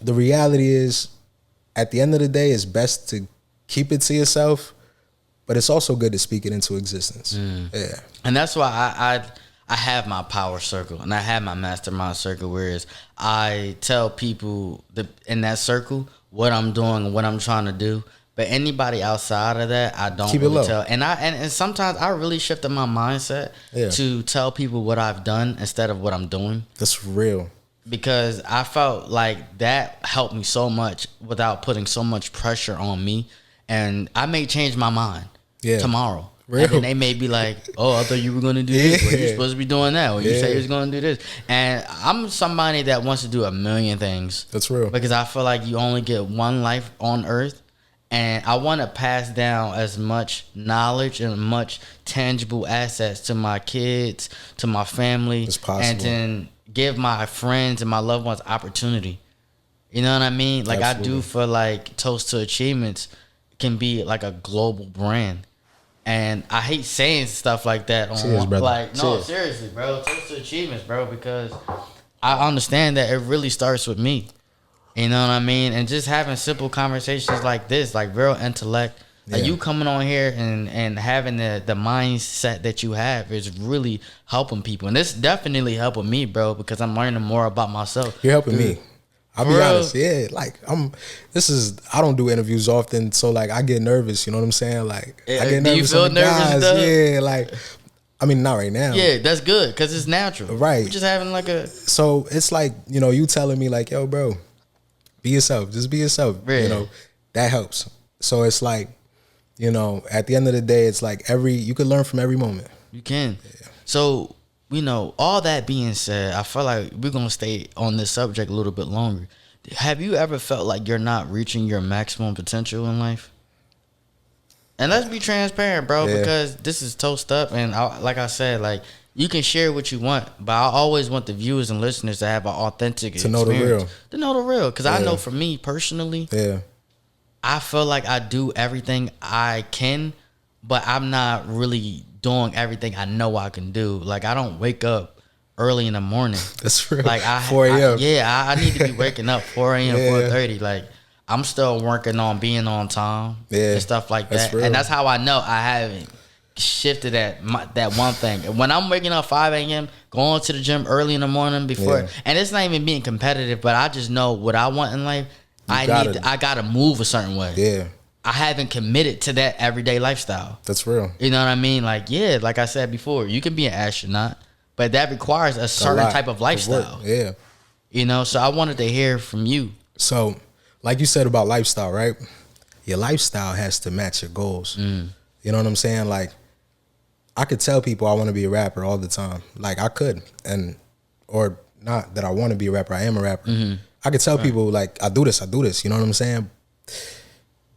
the reality is, at the end of the day, it's best to keep it to yourself, but it's also good to speak it into existence. Yeah. And that's why I have my power circle and I have my mastermind circle, whereas I tell people in that circle what I'm doing and what I'm trying to do. But anybody outside of that, I don't really tell. And sometimes I really shifted my mindset to tell people what I've done instead of what I'm doing. That's real. Because I felt like that helped me so much without putting so much pressure on me. And I may change my mind tomorrow. Real. And then they may be like, oh, I thought you were going to do this. Well, you're supposed to be doing that. Or you say you was going to do this. And I'm somebody that wants to do a million things. That's real. Because I feel like you only get one life on earth. And I want to pass down as much knowledge and much tangible assets to my kids, to my family, as possible. And then give my friends and my loved ones opportunity. You know what I mean? Like, absolutely. I do feel like Toast to Achievements can be like a global brand. And I hate saying stuff like that. Cheers, brother. Like, no, seriously, bro. Toast to Achievements, bro, because I understand that it really starts with me. You know what I mean? And just having simple conversations like this, like real intellect, like you coming on here and having the mindset that you have is really helping people. And this definitely helping me, bro, because I'm learning more about myself. You're helping me. I'll be honest. Yeah, like I don't do interviews often, so like I get nervous, you know what I'm saying? Like, I get nervous. Do you feel nervous? Yeah, like, I mean, not right now. Yeah, that's good because it's natural. Right. We're just having like so it's like, you know, you telling me like, yo, bro, be yourself. Just be yourself. Really? You know, that helps. So it's like, you know, at the end of the day, it's like you could learn from every moment. You can. Yeah. So, you know, all that being said, I feel like we're going to stay on this subject a little bit longer. Have you ever felt like you're not reaching your maximum potential in life? And let's be transparent, bro, because this is Toast Up. And like I said, like, you can share what you want, but I always want the viewers and listeners to have an authentic experience. To know the real. To know the real. Because I know for me personally, I feel like I do everything I can, but I'm not really doing everything I know I can do. Like, I don't wake up early in the morning. That's real. Like 4 a.m. I need to be waking up 4 a.m. Yeah. 4:30. Like I'm still working on being on time and stuff like That's that. real. And that's how I know I haven't shifted that one thing. When I'm waking up 5 a.m., going to the gym early in the morning before, and it's not even being competitive, but I just know what I want in life. I gotta move a certain way. Yeah. I haven't committed to that everyday lifestyle. That's real. You know what I mean? Like, yeah, like I said before, you can be an astronaut, but that requires a certain type of lifestyle. Yeah. You know, so I wanted to hear from you. So, like you said about lifestyle, right? Your lifestyle has to match your goals. You know what I'm saying? Like, I could tell people I want to be a rapper all the time. Like, I could. Or not that I want to be a rapper, I am a rapper. I could tell people, like, I do this. You know what I'm saying?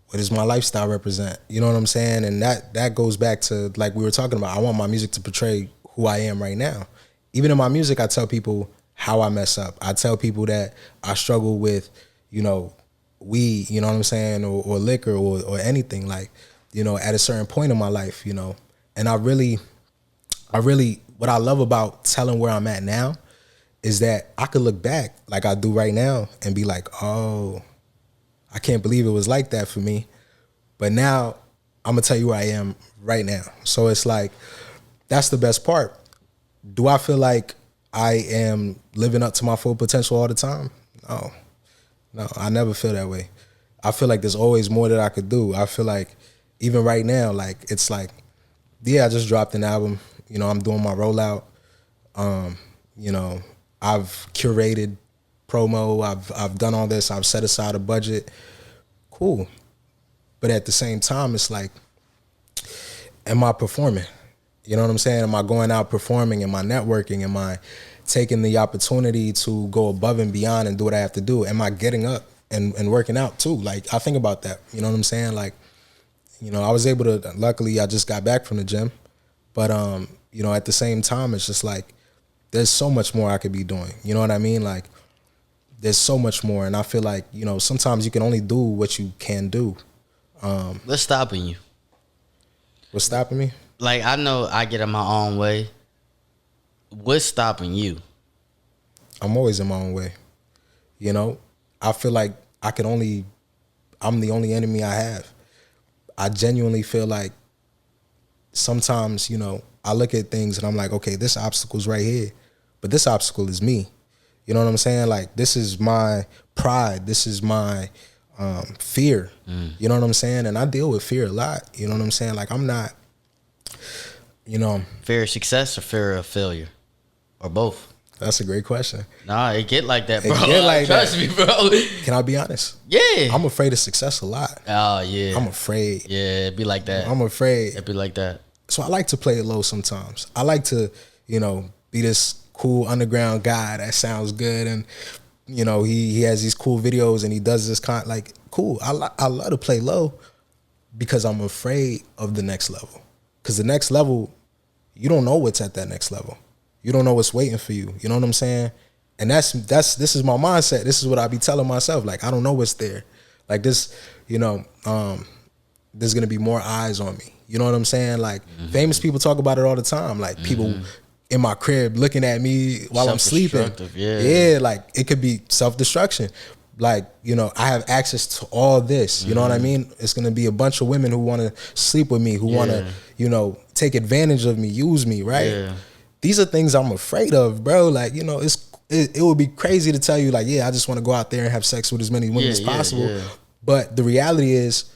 What does my lifestyle represent? You know what I'm saying? And that goes back to, like we were talking about, I want my music to portray who I am right now. Even in my music, I tell people how I mess up. I tell people that I struggle with, you know, weed, you know what I'm saying, or liquor or anything, like, you know, at a certain point in my life, you know. And I really, what I love about telling where I'm at now is that I could look back like I do right now and be like, oh, I can't believe it was like that for me. But now I'm gonna tell you where I am right now. So it's like, that's the best part. Do I feel like I am living up to my full potential all the time? No, I never feel that way. I feel like there's always more that I could do. I feel like even right now, like, it's like, yeah, I just dropped an album. You know, I'm doing my rollout. You know, I've curated promo. I've done all this. I've set aside a budget. Cool. But at the same time, it's like, am I performing? You know what I'm saying? Am I going out performing? Am I networking? Am I taking the opportunity to go above and beyond and do what I have to do? Am I getting up and working out too? Like, I think about that. You know what I'm saying? Like, you know, I was able to, luckily I just got back from the gym. But, you know, at the same time, it's just like, there's so much more I could be doing. You know what I mean? Like, there's so much more. And I feel like, you know, sometimes you can only do what you can do. What's stopping you? What's stopping me? Like, I know I get in my own way. What's stopping you? I'm always in my own way. You know, I feel like I'm the only enemy I have. I genuinely feel like sometimes, you know, I look at things and I'm like, okay, this obstacle's right here, but this obstacle is me. You know what I'm saying? Like, this is my pride. This is my fear. You know what I'm saying? And I deal with fear a lot. You know what I'm saying? Like, I'm not, you know. Fear of success or fear of failure? Or both? That's a great question. Nah, it get like that, bro. It get like Trust me, bro. Can I be honest? Yeah. I'm afraid of success a lot. Oh, yeah. I'm afraid. Yeah, it be like that. I'm afraid. It be like that. So I like to play it low sometimes. I like to, you know, be this cool underground guy that sounds good, and, you know, he has these cool videos and he does this like, cool. I love to play low because I'm afraid of the next level. Because the next level, you don't know what's at that next level. You don't know what's waiting for you. You know what I'm saying? And this is my mindset. This is what I be telling myself. Like, I don't know what's there. Like, this, you know, there's gonna be more eyes on me. You know what I'm saying? Like, famous people talk about it all the time. Like, people in my crib looking at me while I'm sleeping. Yeah, like, it could be self-destruction. Like, you know, I have access to all this. You know what I mean? It's gonna be a bunch of women who want to sleep with me, who want to, you know, take advantage of me, use me, right? Yeah. These are things I'm afraid of, bro. Like, you know, it would be crazy to tell you, like, yeah, I just want to go out there and have sex with as many women as possible. Yeah. But the reality is,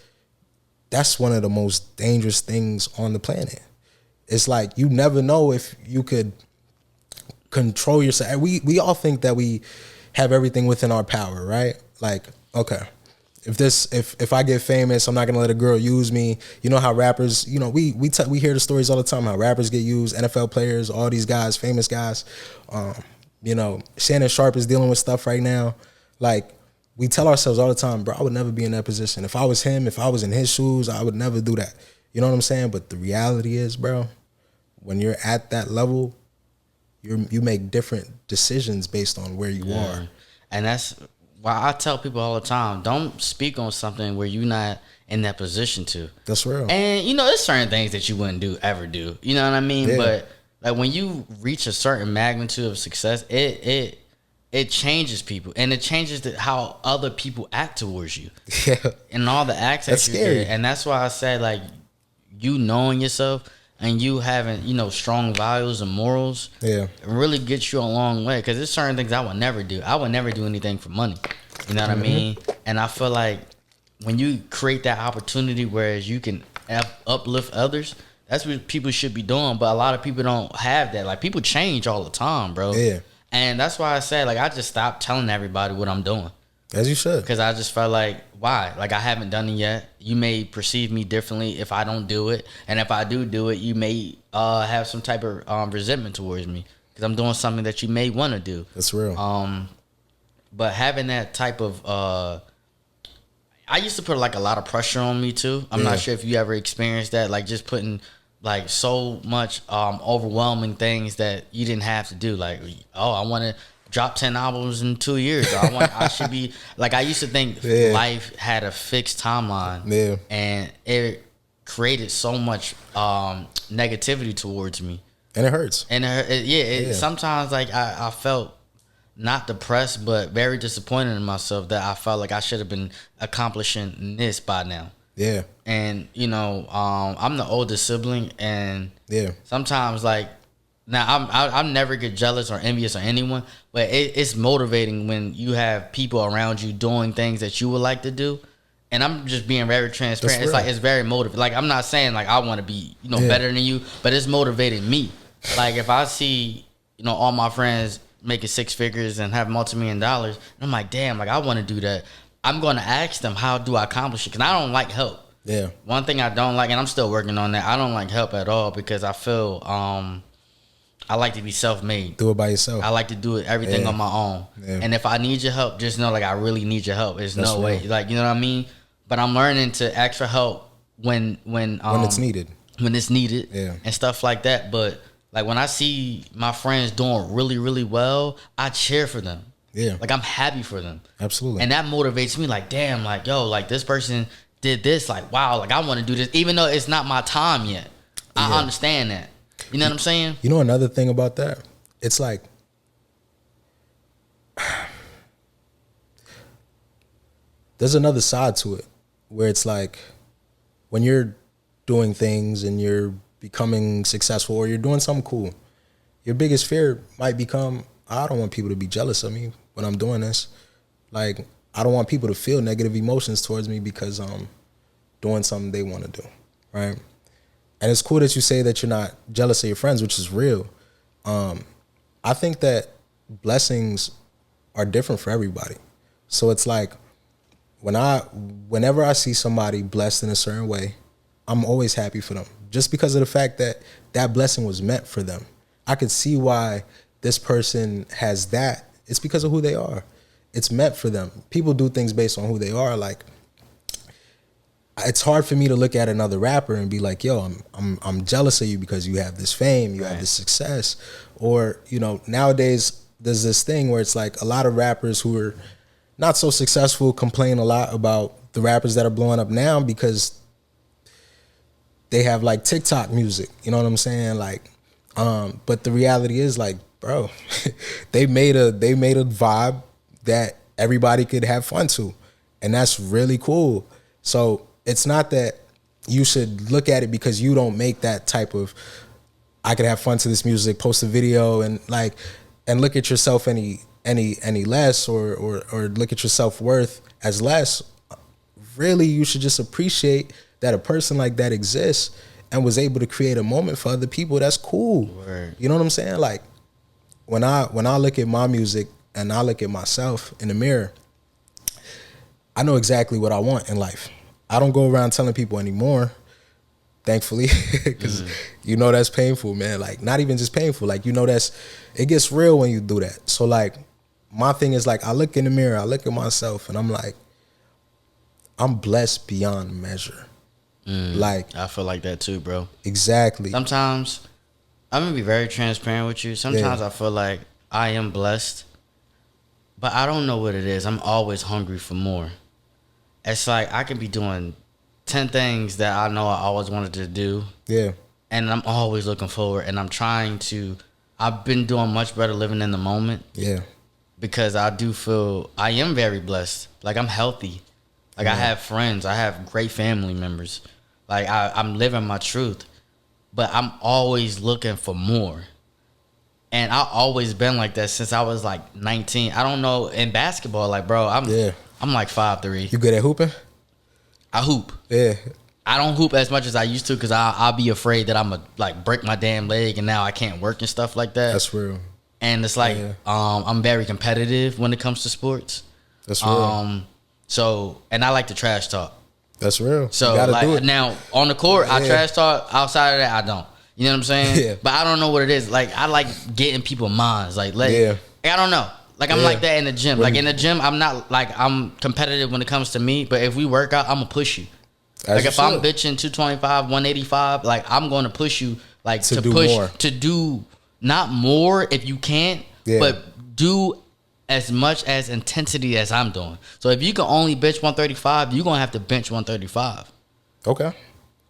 that's one of the most dangerous things on the planet. It's like, you never know if you could control yourself. We all think that we have everything within our power, right? Like, okay, if I get famous, I'm not gonna let a girl use me. You know how rappers, you know, we hear the stories all the time how rappers get used, NFL players, all these guys, famous guys. You know, Shannon Sharp is dealing with stuff right now. Like, we tell ourselves all the time, bro, I would never be in that position. If I was him, if I was in his shoes, I would never do that. You know what I'm saying? But the reality is, bro, when you're at that level, you make different decisions based on where you are. And that's why I tell people all the time, don't speak on something where you're not in that position to. That's real. And, you know, there's certain things that you wouldn't ever do. You know what I mean? Yeah. But Like when you reach a certain magnitude of success, it changes people, and it changes how other people act towards you. Yeah, And all the acts that's that you scary. did. And that's why I said, like, you knowing yourself and you having, strong values and morals, Yeah, really gets you a long way. Because there's certain things I would never do. I would never do anything for money. You know what I mean? And I feel like when you create that opportunity whereas you can uplift others, that's what people should be doing. But a lot of people don't have that. Like, people change all the time, bro. Yeah. And that's why I said, like, I just stopped telling everybody what I'm doing. As you should. Because I just felt like, why? Like, I haven't done it yet. You may perceive me differently if I don't do it. And if I do it, you may have some type of resentment towards me. Because I'm doing something that you may want to do. That's real. But having that type of... I used to put, like, a lot of pressure on me, too. I'm not sure if you ever experienced that. Like, just putting... like so much overwhelming things that you didn't have to do. Like, oh, I want to drop 10 albums in 2 years. I should be like, I used to think life had a fixed timeline. Yeah. And it created so much negativity towards me. And it hurts. And sometimes like I felt not depressed, but very disappointed in myself that I felt like I should have been accomplishing this by now. Yeah. And, I'm the oldest sibling, and sometimes, like, now I'm never get jealous or envious of anyone, but it's motivating when you have people around you doing things that you would like to do. And I'm just being very transparent. It's like, it's very motivating. Like, I'm not saying, like, I want to be, better than you, but it's motivating me. Like, if I see, all my friends making six figures and have multi-million-dollars, and I'm like, damn, like, I want to do that. I'm going to ask them, how do I accomplish it? Because I don't like help. Yeah. One thing I don't like, and I'm still working on that, I don't like help at all because I feel I like to be self-made. Do it by yourself. I like to do everything on my own. Yeah. And if I need your help, just know, like, I really need your help. There's no way. Like, you know what I mean? But I'm learning to ask for help when it's needed. When it's needed and stuff like that. But, like, when I see my friends doing really, really well, I cheer for them. Yeah. Like, I'm happy for them. Absolutely. And that motivates me, like, damn, like, yo, like, this person did this, like, wow, like, I want to do this, even though it's not my time yet. I understand that. You know what I'm saying? You know another thing about that? It's like, there's another side to it where it's like, when you're doing things and you're becoming successful or you're doing something cool, your biggest fear might become, I don't want people to be jealous of me when I'm doing this. Like, I don't want people to feel negative emotions towards me because I'm doing something they want to do, right? And it's cool that you say that you're not jealous of your friends, which is real. I think that blessings are different for everybody. So it's like, whenever I see somebody blessed in a certain way, I'm always happy for them. Just because of the fact that that blessing was meant for them. I could see why this person has that. It's because of who they are. It's meant for them. People do things based on who they are. Like, it's hard for me to look at another rapper and be like, yo, I'm jealous of you because you have this fame, you have this success. Or, nowadays there's this thing where it's like a lot of rappers who are not so successful complain a lot about the rappers that are blowing up now because they have like TikTok music. You know what I'm saying? Like, but the reality is, like, bro, they made a vibe that everybody could have fun to. And that's really cool. So it's not that you should look at it because you don't make that type of, I could have fun to this music, post a video and look at yourself any less or look at your self-worth as less. Really, you should just appreciate that a person like that exists and was able to create a moment for other people. That's cool. Word. You know what I'm saying? Like, when I look at my music and I look at myself in the mirror, I know exactly what I want in life. I don't go around telling people anymore, thankfully, because that's painful, man. Like, not even just painful. Like, it gets real when you do that. So, like, my thing is, like, I look in the mirror, I look at myself, and I'm like, I'm blessed beyond measure. Like, I feel like that too, bro. Exactly. Sometimes, I'm going to be very transparent with you. Sometimes I feel like I am blessed, but I don't know what it is. I'm always hungry for more. It's like I can be doing 10 things that I know I always wanted to do. Yeah. and I'm always looking forward, and I've been doing much better living in the moment. Yeah. Because I do feel I am very blessed. Like, I'm healthy. Like, I have friends. I have great family members. Like, I'm living my truth. But I'm always looking for more. And I've always been like that since I was like 19. I don't know, in basketball, like, bro, I'm like 5'3". You good at hooping? I hoop. Yeah. I don't hoop as much as I used to because I'll be afraid that I'm going to like break my damn leg and now I can't work and stuff like that. That's real. And it's like I'm very competitive when it comes to sports. That's real. So, and I like to trash talk. That's real. So, you gotta like, do it. now on the court, I trash talk. Outside of that, I don't. You know what I'm saying? Yeah. But I don't know what it is. Like, I like getting people's minds. Like, I don't know. Like, I'm like that in the gym. Like, in the gym, I'm not, like, I'm competitive when it comes to me. But if we work out, I'm going to push you. Like, if I'm bitching 225, 185, like, I'm going to push you, like, to do push, more. to do not more if you can't, but do as much as intensity as I'm doing. So if you can only bench 135, you're going to have to bench 135. Okay.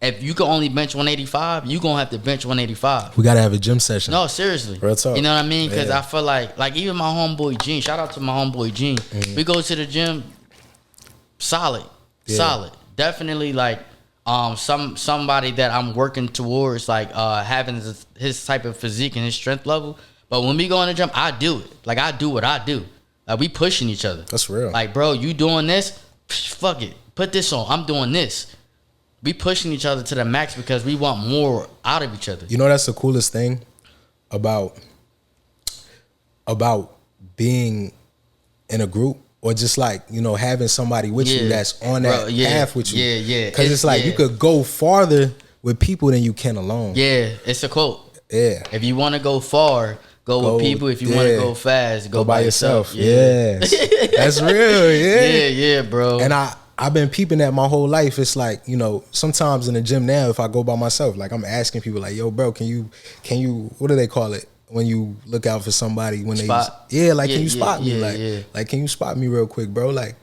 If you can only bench 185, you're going to have to bench 185. We got to have a gym session. No, seriously. Real talk. You know what I mean? Because I feel like even my homeboy Gene, shout out to my homeboy Gene. We go to the gym, solid. Definitely like somebody that I'm working towards, like having his type of physique and his strength level. But when we go in the gym, I do it. Like, I do what I do. Like, we pushing each other. That's real. Like, bro, you doing this? Fuck it. Put this on. I'm doing this. We pushing each other to the max because we want more out of each other. You know, that's the coolest thing about being in a group, or just like, you know, having somebody with you that's on that path with you. Yeah. Because it's like you could go farther with people than you can alone. Yeah, it's a quote. Yeah. If you want to go far, go with people. If you want to go fast, go by yourself. Yeah. That's real. Yeah, bro. And I've been peeping that my whole life. It's like, you know, sometimes in the gym now, if I go by myself, like, I'm asking people like, yo, bro, can you, what do they call it when you look out for somebody when spot? Can you spot me? Like, can you spot me real quick, bro? Like,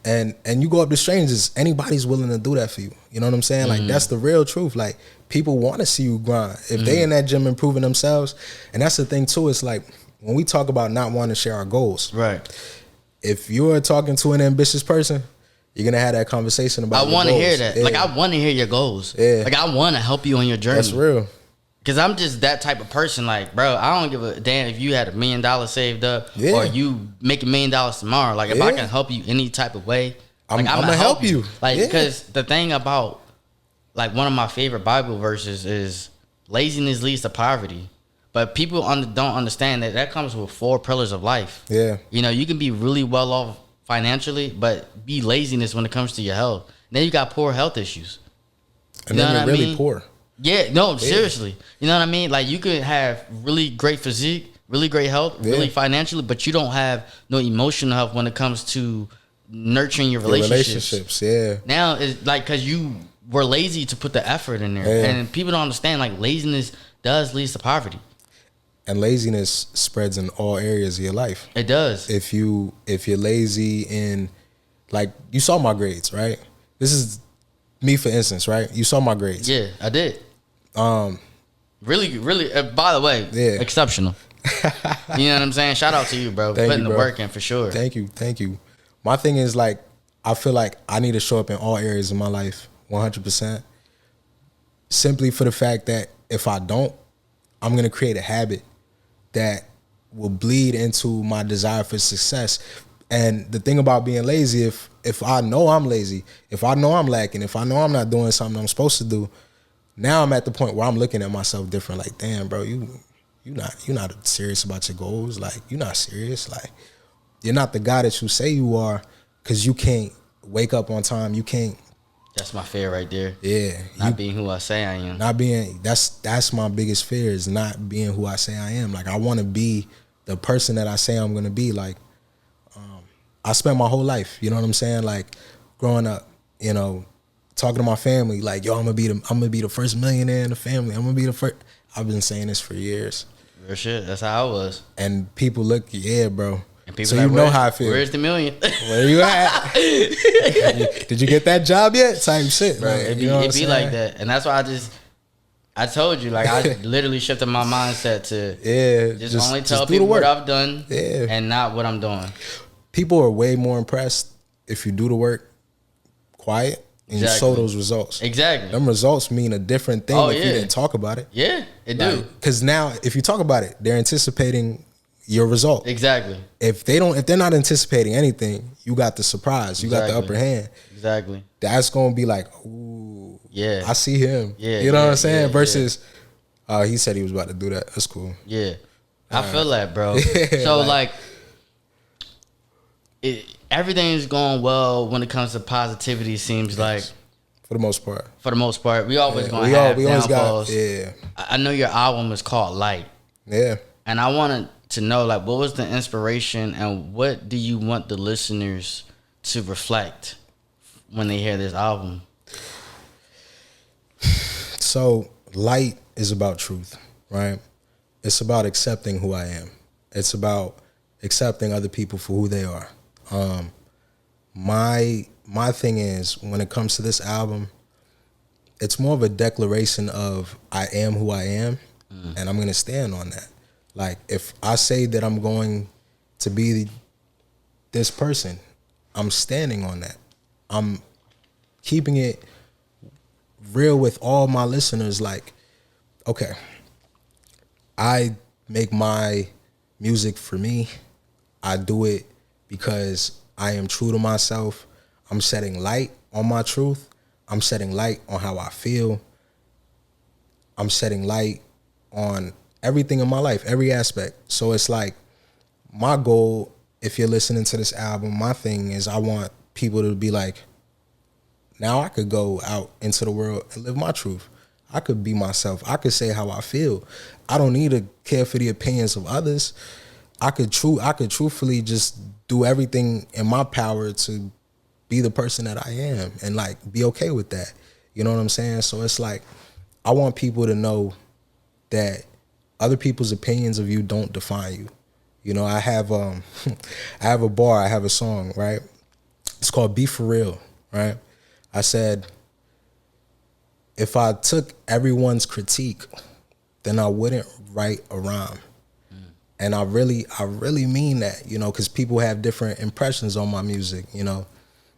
and you go up to strangers, anybody's willing to do that for you. You know what I'm saying? Like, that's the real truth. Like, people want to see you grind. If they in that gym improving themselves, and that's the thing too, it's like, when we talk about not wanting to share our goals, right? If you're talking to an ambitious person, you're gonna have that conversation about. I want to hear that. Like, I want to hear your goals. Like, I want to help you on your journey. That's real. Cause I'm just that type of person. Like, bro, I don't give a damn if you had $1 million saved up or you make $1 million tomorrow. Like, if I can help you any type of way, like, I'm gonna help you. Like, because the thing about, like, one of my favorite Bible verses is laziness leads to poverty. But people don't understand that comes with 4 pillars of life. Yeah. You know, you can be really well off financially, but be laziness when it comes to your health. Then you got poor health issues. And then you're really poor. Yeah, no, seriously. You know what I mean? Like, you could have really great physique, really great health, really financially, but you don't have no emotional health when it comes to nurturing your relationships. Now, it's like, because you were lazy to put the effort in there. And people don't understand, like, laziness does lead to poverty. And laziness spreads in all areas of your life. It does. If you're lazy in, like, you saw my grades, right? This is me, for instance, right? You saw my grades. Yeah, I did. Really, by the way, exceptional. You know what I'm saying? Shout out to you, bro. Putting the work in for sure. Thank you. My thing is, like, I feel like I need to show up in all areas of my life 100%. Simply for the fact that if I don't, I'm going to create a habit that will bleed into my desire for success. And the thing about being lazy, if I know I'm lazy, if I know I'm lacking, if I know I'm not doing something I'm supposed to do, now I'm at the point where I'm looking at myself different. Like, damn, bro, you're not serious about your goals. Like, you're not serious. Like, you're not the guy that you say you are, because you can't wake up on time. You can't. That's my fear right there. Yeah. Not being who I say I am. That's my biggest fear, is not being who I say I am. Like, I want to be the person that I say I'm going to be. Like, I spent my whole life, you know what I'm saying? Like, growing up, you know, talking to my family, like, yo, I'm gonna be the first millionaire in the family. I'm gonna be the first. I've been saying this for years. Real shit. That's how I was. And people look, bro. And people so like, you know how I feel. Where's the million? Where you at? Did you get that job yet? Type shit, bro. It be like that, and that's why I just I told you, like, I literally shifted my mindset to just only tell do the people what work. I've done Yeah. and not what I'm doing. People are way more impressed if you do the work quiet and you show those results. Exactly. Them results mean a different thing if you didn't talk about it. Yeah, it do. Because now, if you talk about it, they're anticipating your result. Exactly. If they're not anticipating anything, you got the surprise. You got the upper hand. Exactly. That's gonna be like, ooh, yeah, I see him. Yeah, you know what I'm saying? Yeah, Versus, he said he was about to do that. That's cool. Yeah, I feel that, bro. So like everything's going well when it comes to positivity. Seems like for the most part. For the most part, we always gonna have downfalls. Yeah. I know your album is called Light. Yeah. And I wanted to know, like, what was the inspiration and what do you want the listeners to reflect when they hear this album? So, Light is about truth, right? It's about accepting who I am. It's about accepting other people for who they are. My thing is, when it comes to this album, it's more of a declaration of I am who I am, and I'm gonna stand on that. Like, if I say that I'm going to be this person, I'm standing on that. I'm keeping it real with all my listeners. Like, okay, I make my music for me. I do it because I am true to myself. I'm shedding light on my truth. I'm shedding light on how I feel. I'm shedding light on everything in my life, every aspect. So it's like, my goal, if you're listening to this album, my thing is I want people to be like, now I could go out into the world and live my truth. I could be myself. I could say how I feel. I don't need to care for the opinions of others. I could truthfully just do everything in my power to be the person that I am and like be okay with that. You know what I'm saying? So it's like, I want people to know that other people's opinions of you don't define you. You know, I have I have a bar, I have a song, right? It's called Be For Real, right? I said, if I took everyone's critique, then I wouldn't write a rhyme. And I really mean that, you know, because people have different impressions on my music, you know.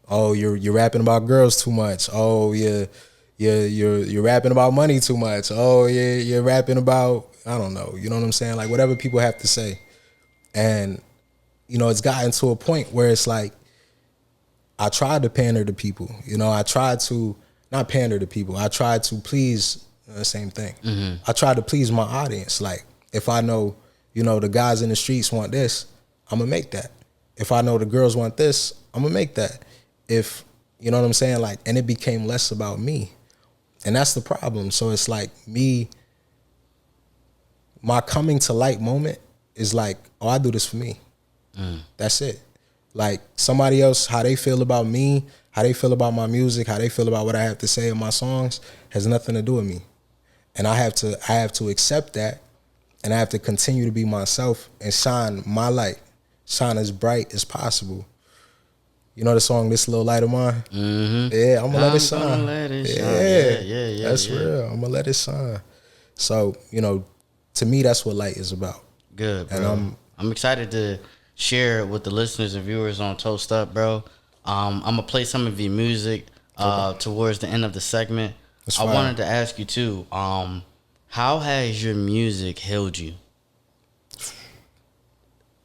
Oh, you're rapping about girls too much. Oh, you're rapping about money too much. Oh, you're rapping about, I don't know, you know what I'm saying? Like, whatever people have to say. And, you know, it's gotten to a point where it's like, I tried to pander to people. You know, I tried to, not pander to people, I tried to please, the same thing. Mm-hmm. I tried to please my audience. Like, if I know, you know, the guys in the streets want this, I'm gonna make that. If I know the girls want this, I'm gonna make that. If, you know what I'm saying? Like, and it became less about me. And that's the problem. So it's like my coming to light moment is like, oh, I do this for me. That's it. Like, somebody else, how they feel about me, how they feel about my music, how they feel about what I have to say in my songs has nothing to do with me. And I have to accept that, and I have to continue to be myself and shine my light, shine as bright as possible. You know the song "This Little Light of Mine"? Mm-hmm. Yeah, I'm gonna let it shine. Yeah, that's real. I'm gonna let it shine. So, you know, to me, that's what light is about. Good, bro. And I'm excited to share it with the listeners and viewers on Toast Up, bro. I'm gonna play some of your music towards the end of the segment. I wanted to ask you too. How has your music healed you?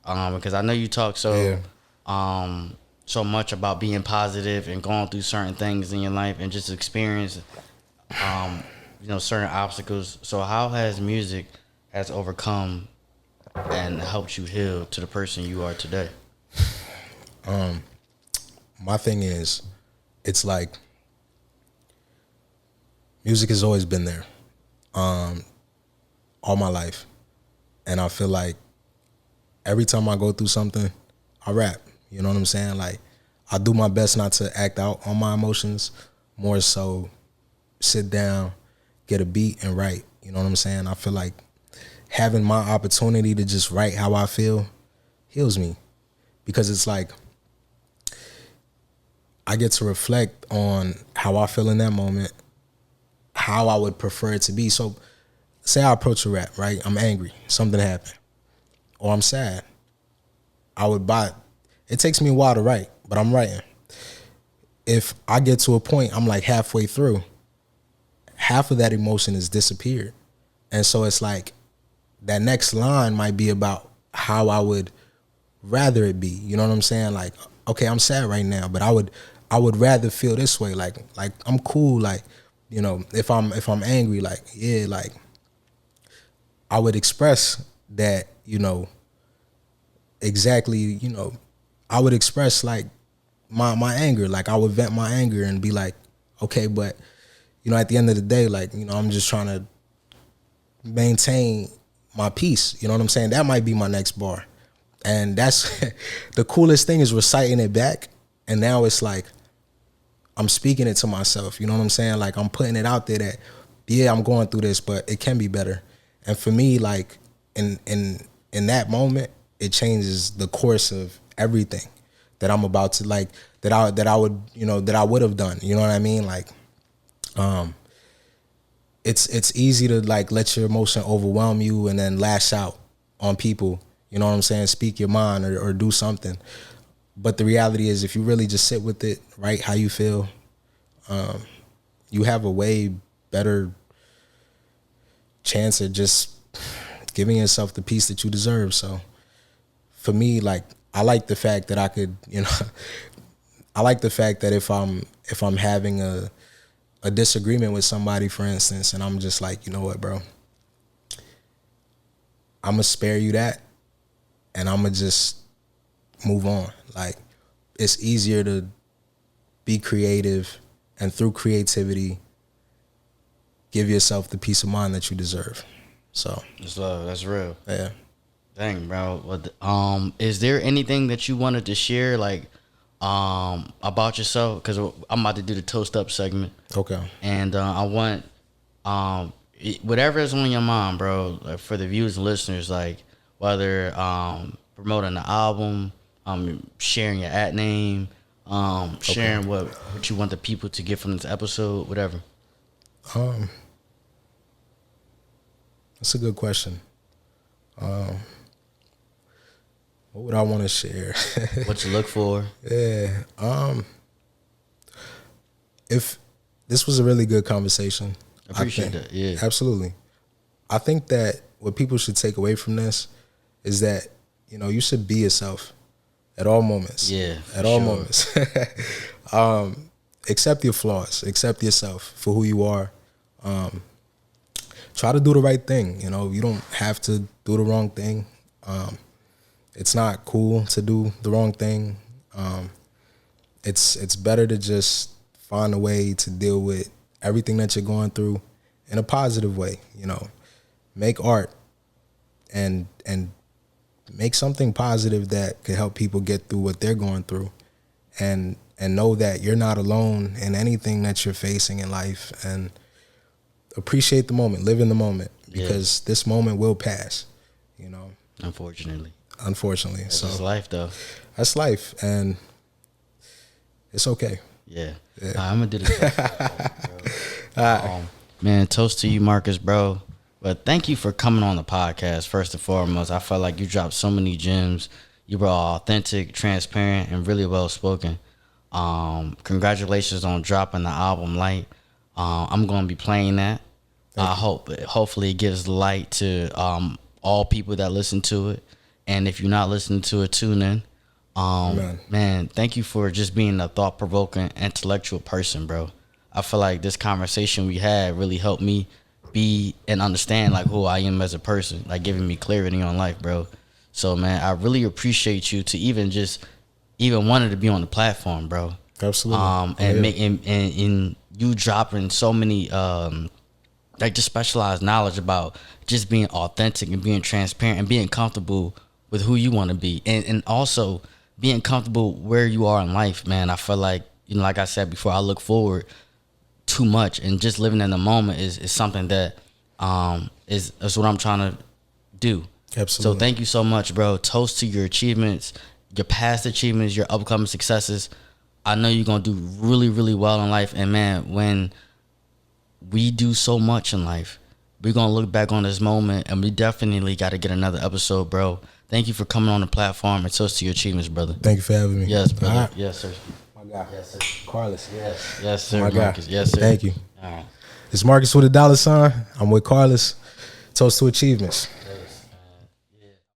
Because I know you talk so much about being positive and going through certain things in your life and just experience, you know, certain obstacles. So how has music has overcome and helped you heal to the person you are today? My thing is, it's like, music has always been there, all my life. And I feel like every time I go through something, I rap. You know what I'm saying? Like, I do my best not to act out on my emotions, more so sit down, get a beat and write. You know what I'm saying? I feel like having my opportunity to just write how I feel heals me, because it's like, I get to reflect on how I feel in that moment, how I would prefer it to be. So say I approach a rap, right? I'm angry, something happened, or I'm sad. I would buy. It takes me a while to write, but I'm writing. If I get to a point, I'm like halfway through, half of that emotion has disappeared. And so it's like that next line might be about how I would rather it be. You know what I'm saying? Like, okay, I'm sad right now, but I would rather feel this way. Like I'm cool. Like, you know, if I'm angry, like, yeah, like I would express that, you know, exactly, you know, I would express like my anger. Like I would vent my anger and be like, okay, but you know, at the end of the day, like, you know, I'm just trying to maintain my peace. You know what I'm saying? That might be my next bar. And that's the coolest thing is reciting it back. And now it's like I'm speaking it to myself. You know what I'm saying? Like I'm putting it out there that, yeah, I'm going through this, but it can be better. And for me, like in that moment, it changes the course of everything that I'm about to like that I would have done. You know what I mean? Like it's easy to like let your emotion overwhelm you and then lash out on people. You know what I'm saying? Speak your mind or do something. But the reality is, if you really just sit with it, write how you feel, you have a way better chance of just giving yourself the peace that you deserve. So for me, like, I like the fact that I could, you know, I like the fact that if I'm having a disagreement with somebody, for instance, and I'm just like, you know what, bro, I'm gonna spare you that, and I'm gonna just move on. Like, it's easier to be creative, and through creativity, give yourself the peace of mind that you deserve. So That's love. That's real. yeah. Dang, bro. Is there anything that you wanted to share, like, about yourself? Because I'm about to do the toast up segment. Okay. And I want whatever is on your mind, bro, like, for the viewers and listeners, like whether promoting the album, sharing your at name, sharing what you want the people to get from this episode, whatever. That's a good question. What would I want to share? What you look for? Yeah. If this was a really good conversation. I appreciate that. Yeah. Absolutely. I think that what people should take away from this is that, you know, you should be yourself at all moments. Yeah. At all moments. Accept your flaws. Accept yourself for who you are. Try to do the right thing. You know, you don't have to do the wrong thing. It's not cool to do the wrong thing. It's better to just find a way to deal with everything that you're going through in a positive way. You know, make art and make something positive that could help people get through what they're going through, and know that you're not alone in anything that you're facing in life, and appreciate the moment, live in the moment, because this moment will pass, you know. Unfortunately. That's just life, though. That's life, and it's okay. Yeah. I'm going to do this. Man, toast to you, Marcus, bro. But thank you for coming on the podcast, first and foremost. I felt like you dropped so many gems. You were authentic, transparent, and really well-spoken. Congratulations on dropping the album, Light. I'm going to be playing that. Hopefully it gives light to all people that listen to it. And if you're not listening to it, tune in. Man, thank you for just being a thought-provoking, intellectual person, bro. I feel like this conversation we had really helped me be and understand like who I am as a person, like giving me clarity on life, bro. So, man, I really appreciate you to even wanted to be on the platform, bro. Absolutely. And you dropping so many like just specialized knowledge about just being authentic and being transparent and being comfortable with who you want to be, and also being comfortable where you are in life, man. I feel like, you know, like I said before, I look forward too much, and just living in the moment is something that is what I'm trying to do. Absolutely. So thank you so much, bro. Toast to your achievements, your past achievements, your upcoming successes. I know you're gonna do really, really well in life, and man, when we do so much in life. We're going to look back on this moment, and we definitely got to get another episode, bro. Thank you for coming on the platform and toast to your achievements, brother. Thank you for having me. Yes, brother. Right. Yes, sir. My guy. Yes, sir. Carlos. Yes, sir. My Marcus. guy. Yes, sir. Thank you. All right. It's Marcus with a $. I'm with Carlos. Toast to achievements.